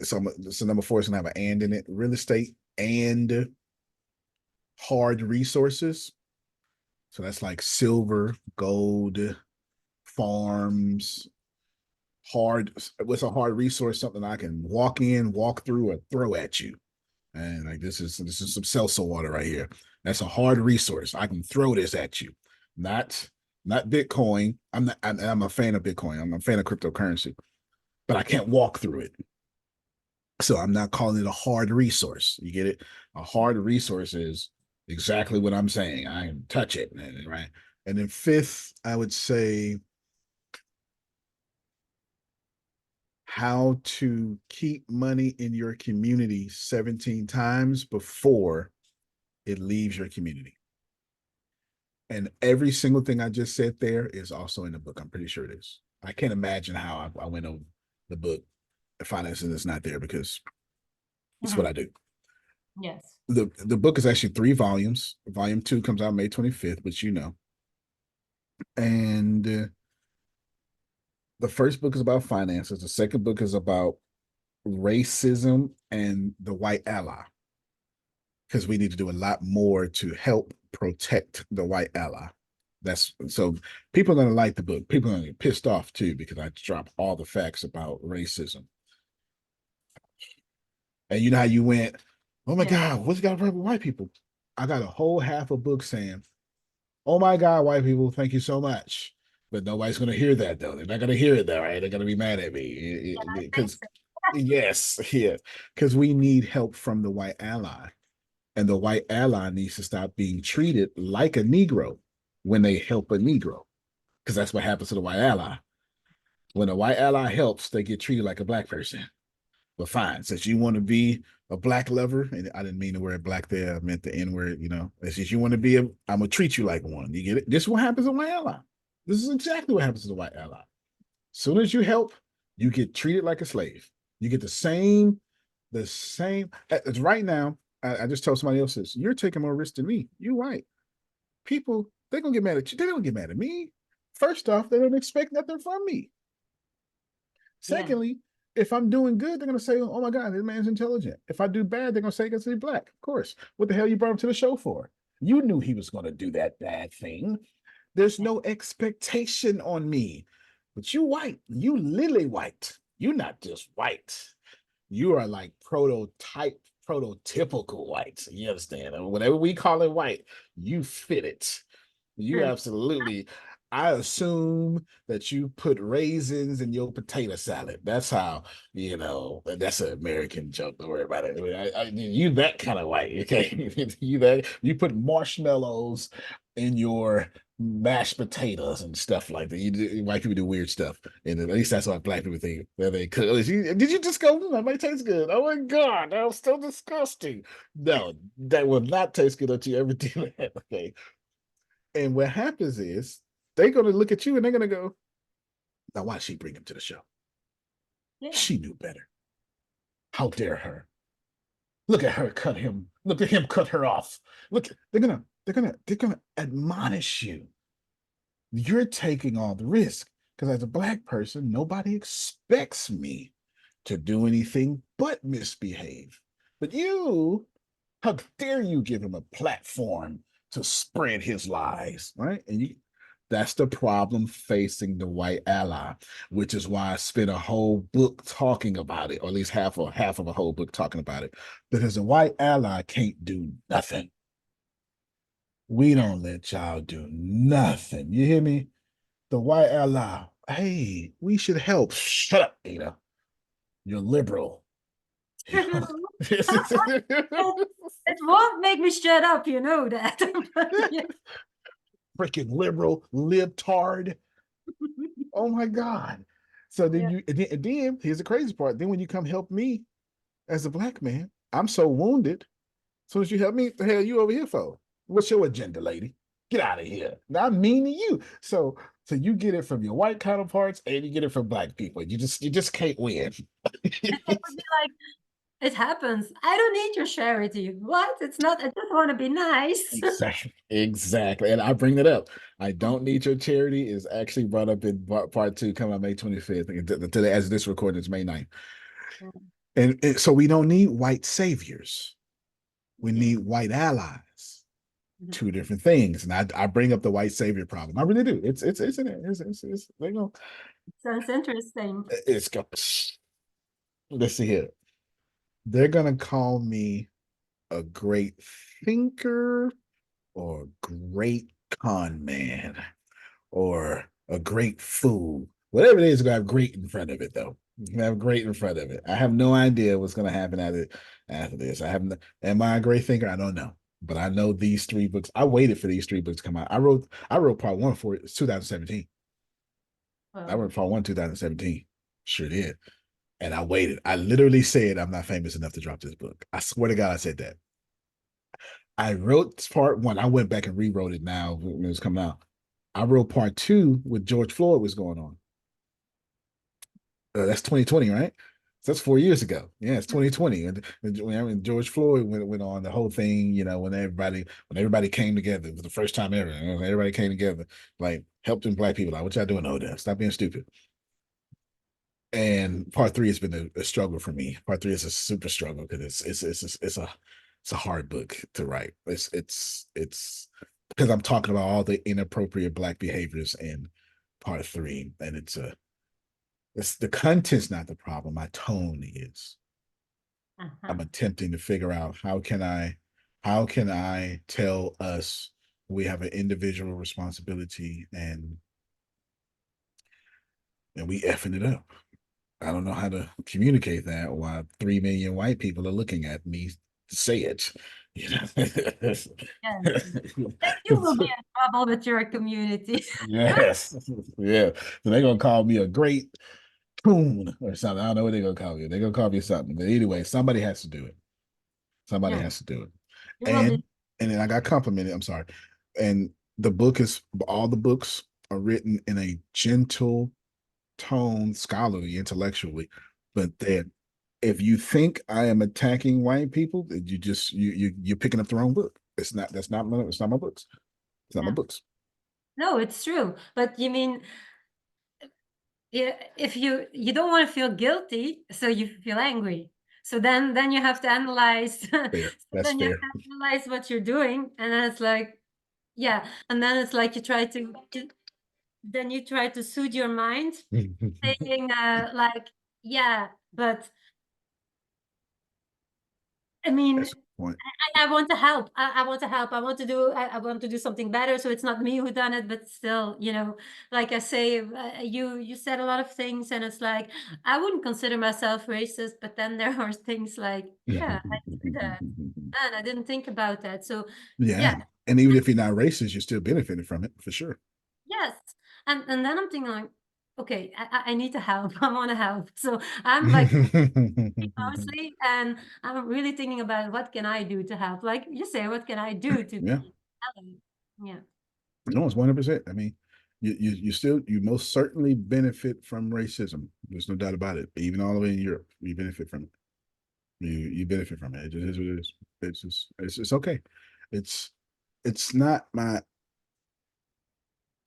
S2: so number 4 is gonna have an and in it. Real estate and hard resources. So that's like silver, gold, farms, hard. What's a hard resource? Something I can walk in, walk through, or throw at you. And like this is some seltzer water right here. That's a hard resource. I can throw this at you. Not not Bitcoin. I'm a fan of Bitcoin. I'm a fan of cryptocurrency, but I can't walk through it. So I'm not calling it a hard resource. You get it? A hard resource is exactly what I'm saying. I can touch it, right? And then 5th, I would say how to keep money in your community 17 times before it leaves your community. And every single thing I just said there is also in the book. I'm pretty sure it is. I can't imagine how I went over the book, the finances is not there because it's what
S1: Mhm.
S2: I do.
S1: Yes.
S2: The book is actually 3 volumes. Volume 2 comes out May 25th, which And the first book is about finances. The second book is about racism and the white ally, because we need to do a lot more to help protect the white ally. That's so people are going to like the book. People are going to get pissed off too because I drop all the facts about racism. And you know how you went, oh my
S1: Yeah.
S2: God, what's got a problem with white people? I got a whole half a book saying, oh my God, white people, thank you so much. But nobody's going to hear that though. They're not going to hear it though, right? They're going to be mad at me
S1: I think
S2: because,
S1: so.
S2: yes, yeah, because we need help from the white ally. And the white ally needs to stop being treated like a Negro when they help a Negro, because that's what happens to the white ally. When a white ally helps, they get treated like a black person. But fine, since you want to be a black lover, and I didn't mean the word black there, I meant the N word, since you want to be I'm gonna treat you like one. You get it? This is what happens to white ally. This is exactly what happens to the white ally. As soon as you help, you get treated like a slave. You get the same. Right now, I just told somebody else this. You're taking more risk than me. You white. People, they're gonna get mad at you. They don't get mad at me. First off, they don't expect nothing from me.
S1: Yeah.
S2: Secondly, if I'm doing good, they're gonna say, "Oh my God, this man's intelligent." If I do bad, they're gonna say because he's black. Of course. What the hell you brought him to the show for? You knew he was gonna do that bad thing. There's
S1: Yeah.
S2: no expectation on me. But you white, you lily white. You're not just white. You are like prototypical white. You understand? Whatever we call it white, you fit it. You
S1: True.
S2: absolutely. I assume that you put raisins in your potato salad. That's how, that's an American joke. Don't worry about it. You that kind of white, okay? You put marshmallows in your mashed potatoes and stuff like that. White people do weird stuff, and at least that's what black people think that they cook. Did you just go? That might taste good. Oh my God, that was so disgusting. No, that will not taste good until you ever do that. Okay, and what happens is they're going to look at you and they're going to go, now why did she bring him to the show?
S1: Yeah.
S2: She knew better. How dare her? Look at her cut him. Look at him cut her off. Look, they're gonna admonish you. You're taking all the risk because as a black person, nobody expects me to do anything but misbehave. But you, how dare you give him a platform to spread his lies, right? That's the problem facing the white ally, which is why I spent a whole book talking about it, or at least half of a whole book talking about it, because the white ally can't do nothing. We
S1: Yeah.
S2: don't let y'all do nothing. You hear me? The white ally, hey, we should help. Shut up, Ada. You're liberal.
S1: True. It won't make me shut up, you know that. But yeah.
S2: Freaking liberal libtard. Oh my God. So then
S1: Yeah.
S2: and then here's the crazy part. Then when you come help me as a black man, I'm so wounded. As soon as you help me, the hell you over here for? What's your agenda, lady? Get out of here. Now I'm mean to you. So you get it from your white counterparts and you get it from black people. You just can't win.
S1: And they would be like, it happens. I don't need your charity. What? It's not, I just want to be nice.
S2: Exactly. Exactly. And I bring that up. I don't need your charity is actually brought up in part two coming out May 25th. Today, as this recording is May 9th. And so we don't need white saviors. We
S1: Yeah.
S2: need white allies.
S1: Mhm.
S2: Two different things. And I bring up the white savior problem. I really do. It's in it. It's you know,
S1: Sounds interesting.
S2: it's go. Let's see here. They're gonna call me a great thinker or a great con man or a great fool. Whatever it is, gonna have great in front of it though. Gonna have great in front of it. I have no idea what's gonna happen after this. I have no, am I a great thinker? I don't know. But I know these three books. I waited for these three books to come out. I wrote part one for it. It's 2017. I
S1: Well,
S2: wrote part one 2017. Sure did. And I waited. I literally said I'm not famous enough to drop this book. I swear to God, I said that. I wrote part one. I went back and rewrote it now when it was coming out. I wrote part two with George Floyd was going on. That's 2020, right? So that's 4 years ago. Yeah, it's 2020. And when George Floyd went on the whole thing, when everybody came together, it was the first time ever. Everybody came together, like helping black people out. What y'all doing over there? Stop being stupid. And part three has been a struggle for me. Part three is a super struggle because it's a hard book to write. It's because I'm talking about all the inappropriate black behaviors in part three, and it's the content's not the problem. My tone is. I'm
S1: Uh-huh.
S2: attempting to figure out how can I tell us we have an individual responsibility and we effing it up. I don't know how to communicate that while 3 million white people are looking at me to say it. You know?
S1: Yes. Then you will be in trouble with your community.
S2: Yes. Yeah. So they're gonna call me a great coon or something. I don't know what they're gonna call me. They're gonna call me something. But anyway, somebody has to do it. Somebody
S1: Yeah,
S2: has to do it.
S1: you will be.
S2: And then I got complimented. I'm sorry. And the book is all the books are written in a gentle tone, scholarly, intellectually, but that if you think I am attacking white people, you just you're picking up the wrong book. It's not my books. It's not my
S1: Yeah.
S2: books.
S1: No, it's true. But you mean, yeah, if you don't want to feel guilty, so you feel angry. So then you have to analyze.
S2: Fair.
S1: So
S2: That's
S1: then you have
S2: fair.
S1: to analyze what you're doing, and then it's like, yeah, and then it's like you try then you try to soothe your mind, saying like, yeah, but I mean,
S2: That's the point.
S1: I want to help. I want to help. I want to do something better. So it's not me who done it, but still, like I say, you said a lot of things, and it's like I wouldn't consider myself racist, but then there are things like, yeah, I do that, and I didn't think about that. So yeah,
S2: Yeah. And even if you're not racist, you're still benefiting from it for sure.
S1: yes, and then I'm thinking like, okay, I need to help. I want to help. So I'm like closely, and I'm really thinking about what can I do to help. Like you say, what can I do to
S2: Yeah.
S1: be helping? Yeah.
S2: No, it's 100%. I mean, you most certainly benefit from racism. There's no doubt about it. Even all the way in Europe, you benefit from it. You benefit from it. It just is what it is. It's okay. It's it's not my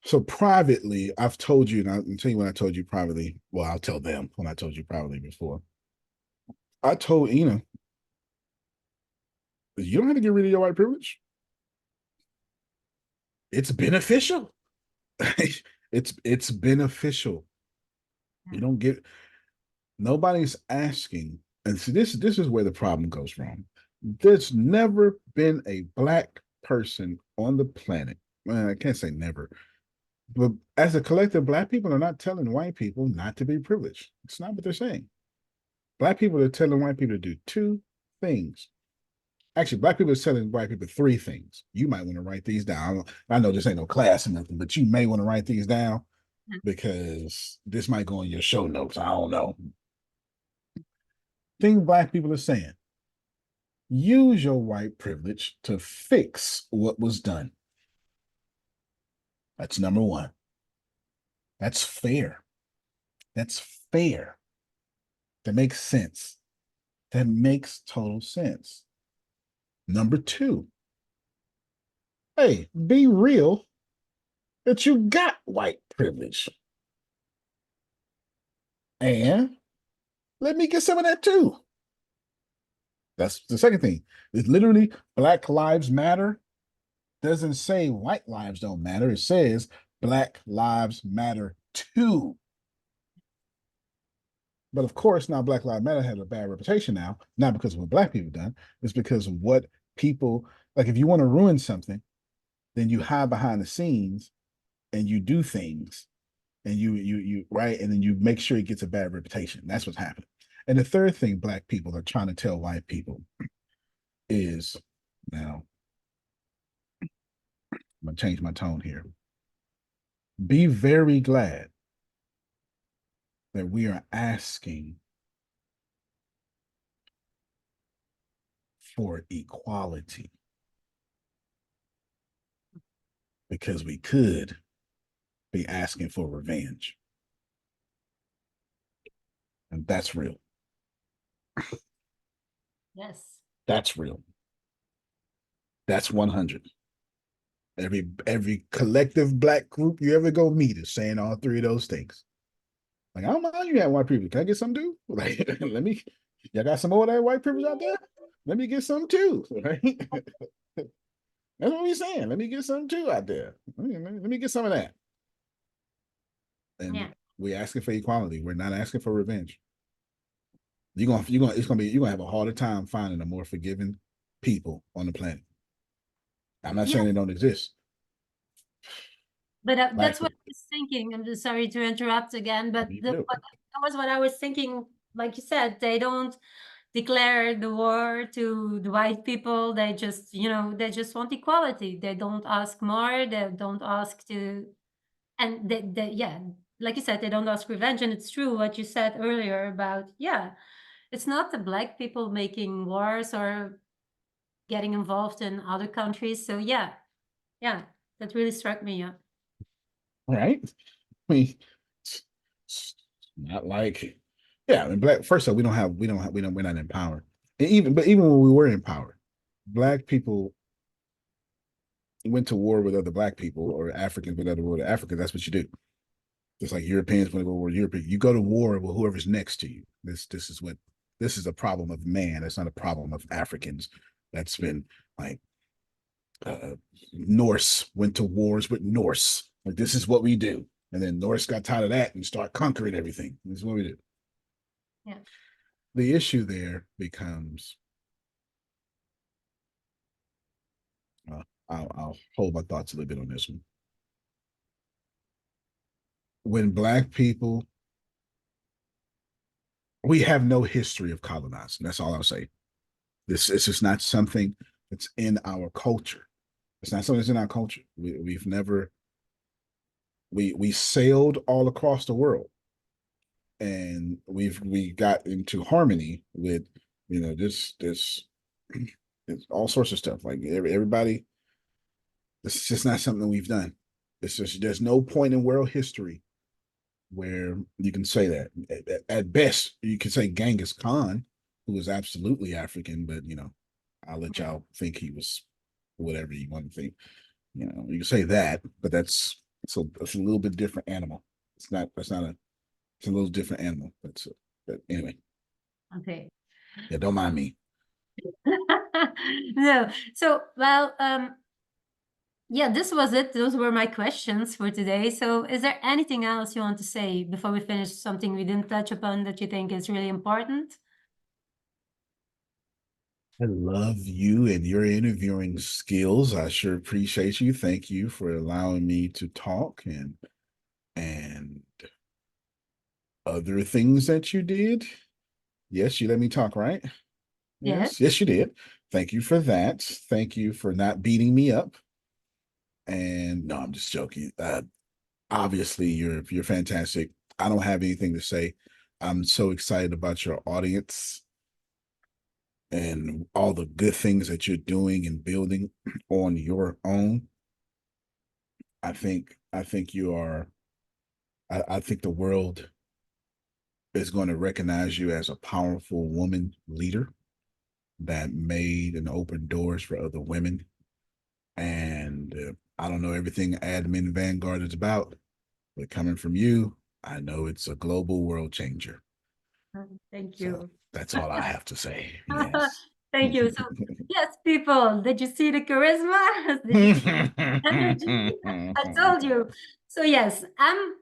S2: so privately, I've told you, and I'll tell you when I told you privately. Well, I'll tell them when I told you privately before. I told Ina, you don't have to get rid of your white privilege. It's beneficial. It's beneficial. You don't get nobody's asking, and see this is where the problem goes wrong. There's never been a black person on the planet. Well, I can't say never, but as a collective, black people are not telling white people not to be privileged. It's not what they're saying. Black people are telling white people to do two things. Actually, black people are telling white people three things. You might want to write these down. I know this ain't no class or nothing, but you may want to write these down because this might go in your show notes. I don't know. Thing black people are saying: use your white privilege to fix what was done. That's number one. That's fair. That's fair. That makes sense. That makes total sense. Number two, hey, be real that you got white privilege. And let me get some of that too. That's the second thing. It's literally Black Lives Matter doesn't say white lives don't matter. It says Black Lives Matter too. But of course, now Black Lives Matter has a bad reputation now, not because of what black people done, it's because of what people like. If you want to ruin something, then you hide behind the scenes and you do things and you right, and then you make sure it gets a bad reputation. That's what's happening. And the third thing black people are trying to tell white people is now I'm gonna change my tone here. Be very glad that we are asking for equality because we could be asking for revenge. And that's real.
S1: Yes.
S2: That's real. That's 100. Every collective black group you ever go meet is saying all three of those things. Like, I don't mind you have white privilege. Can I get some too? Like, y'all got some more of that white privilege out there? Let me get some too. Right? That's what we're saying. Let me get some too out there. Let me get some of that. And
S1: Yeah.
S2: we're asking for equality. We're not asking for revenge. you're gonna have a harder time finding a more forgiving people on the planet. I'm not
S1: Yeah,
S2: saying they don't exist.
S1: but
S2: Black
S1: that's what
S2: people,
S1: I was thinking. I'm just sorry to interrupt again, but
S2: you do.
S1: that was what I was thinking. Like you said, they don't declare the war to the white people. They just, they just want equality. They don't ask more. They don't ask to, and yeah, like you said, they don't ask revenge. And it's true what you said earlier about, yeah, it's not the black people making wars or getting involved in other countries. So yeah, that really struck me. Yeah.
S2: Right? I mean, it's not like, yeah. I mean, black. First off, we're not in power. And even when we were in power, black people went to war with other black people, or Africans with other Africans. That's what you do. Just like Europeans want to go to war with Europe, you go to war with whoever's next to you. This is a problem of man. It's not a problem of Africans. That's been like Norse went to wars with Norse. Like this is what we do. And then Norse got tired of that and start conquering everything. This is what we do.
S1: Yeah.
S2: The issue there becomes I'll hold my thoughts a little bit on this one. When black people, we have no history of colonizing. That's all I'll say. This is not something that's in our culture. It's not something that's in our culture. We've never we sailed all across the world, and we got into harmony with this it's all sorts of stuff. Like everybody, it's just not something we've done. It's just there's no point in world history where you can say that. At best, you can say Genghis Khan, who was absolutely African, but I'll let y'all think he was whatever you want to think. You can say that, but it's a little bit different animal. That's not a it's a little different animal. But anyway,
S1: Okay.
S2: yeah, don't mind me.
S1: No. So, well, yeah, this was it. Those were my questions for today. So, is there anything else you want to say before we finish? Something we didn't touch upon that you think is really important?
S2: I love you and your interviewing skills. I sure appreciate you. Thank you for allowing me to talk and other things that you did. Yes, you let me talk, right?
S1: Yes.
S2: Yes, you did. Thank you for that. Thank you for not beating me up. And no, I'm just joking. Obviously, you're fantastic. I don't have anything to say. I'm so excited about your audience and all the good things that you're doing and building on your own. I think you are. I think the world is going to recognize you as a powerful woman leader that made and opened doors for other women. And I don't know everything Admin Vanguard is about, but coming from you, I know it's a global world changer.
S1: Thank
S2: So
S1: you.
S2: that's all I have to say. Yes.
S1: Thank you. So, yes, people, did you see the charisma? Did you see the energy? I told you. So, yes, I'm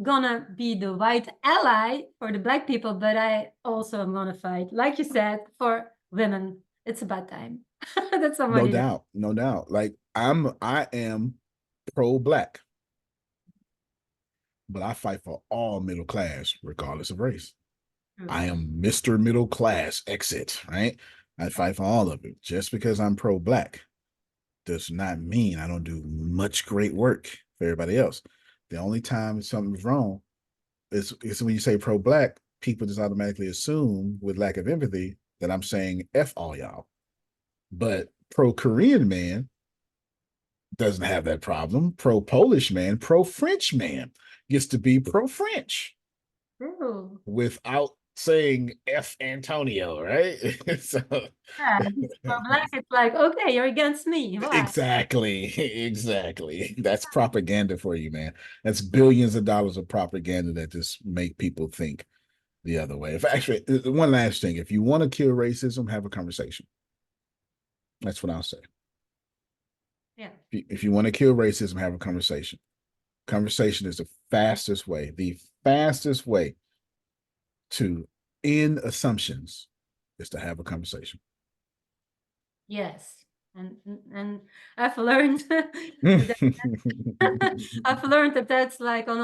S1: gonna be the white ally for the black people, but I also am gonna fight, like you said, for women. It's about time that
S2: No
S1: somebody does.
S2: doubt, no doubt. Like I am pro black, but I fight for all middle class, regardless of race. I am Mr. Middle Class exit, right? I fight for all of it. Just because I'm pro black does not mean I don't do much great work for everybody else. The only time something's wrong is when you say pro black, people just automatically assume with lack of empathy that I'm saying F all y'all. But pro Korean man doesn't have that problem. Pro Polish man, pro French man gets to be pro French
S1: Ooh.
S2: without saying F Antonio, right? So
S1: Yeah, for black, it's like, okay, you're against me. Why?
S2: exactly. That's propaganda for you, man. That's billions of dollars of propaganda that just make people think the other way. If actually, one last thing, if you want to kill racism, have a conversation. That's what I'll say.
S1: Yeah.
S2: If you want to kill racism, have a conversation. Conversation is the fastest way to in assumptions is to have a conversation.
S1: Yes. And I've learned that I've learned that that's like on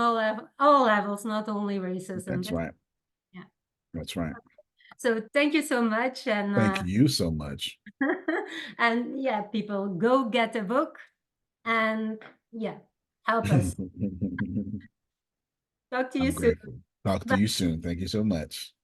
S1: all levels, not only racism.
S2: That's right.
S1: Yeah.
S2: That's right.
S1: So thank you so much.
S2: Thank you so much.
S1: And yeah, people go get a book and yeah, help us. Talk to you
S2: I'm
S1: soon.
S2: grateful. Talk to
S1: Bye.
S2: you soon. Thank you so much.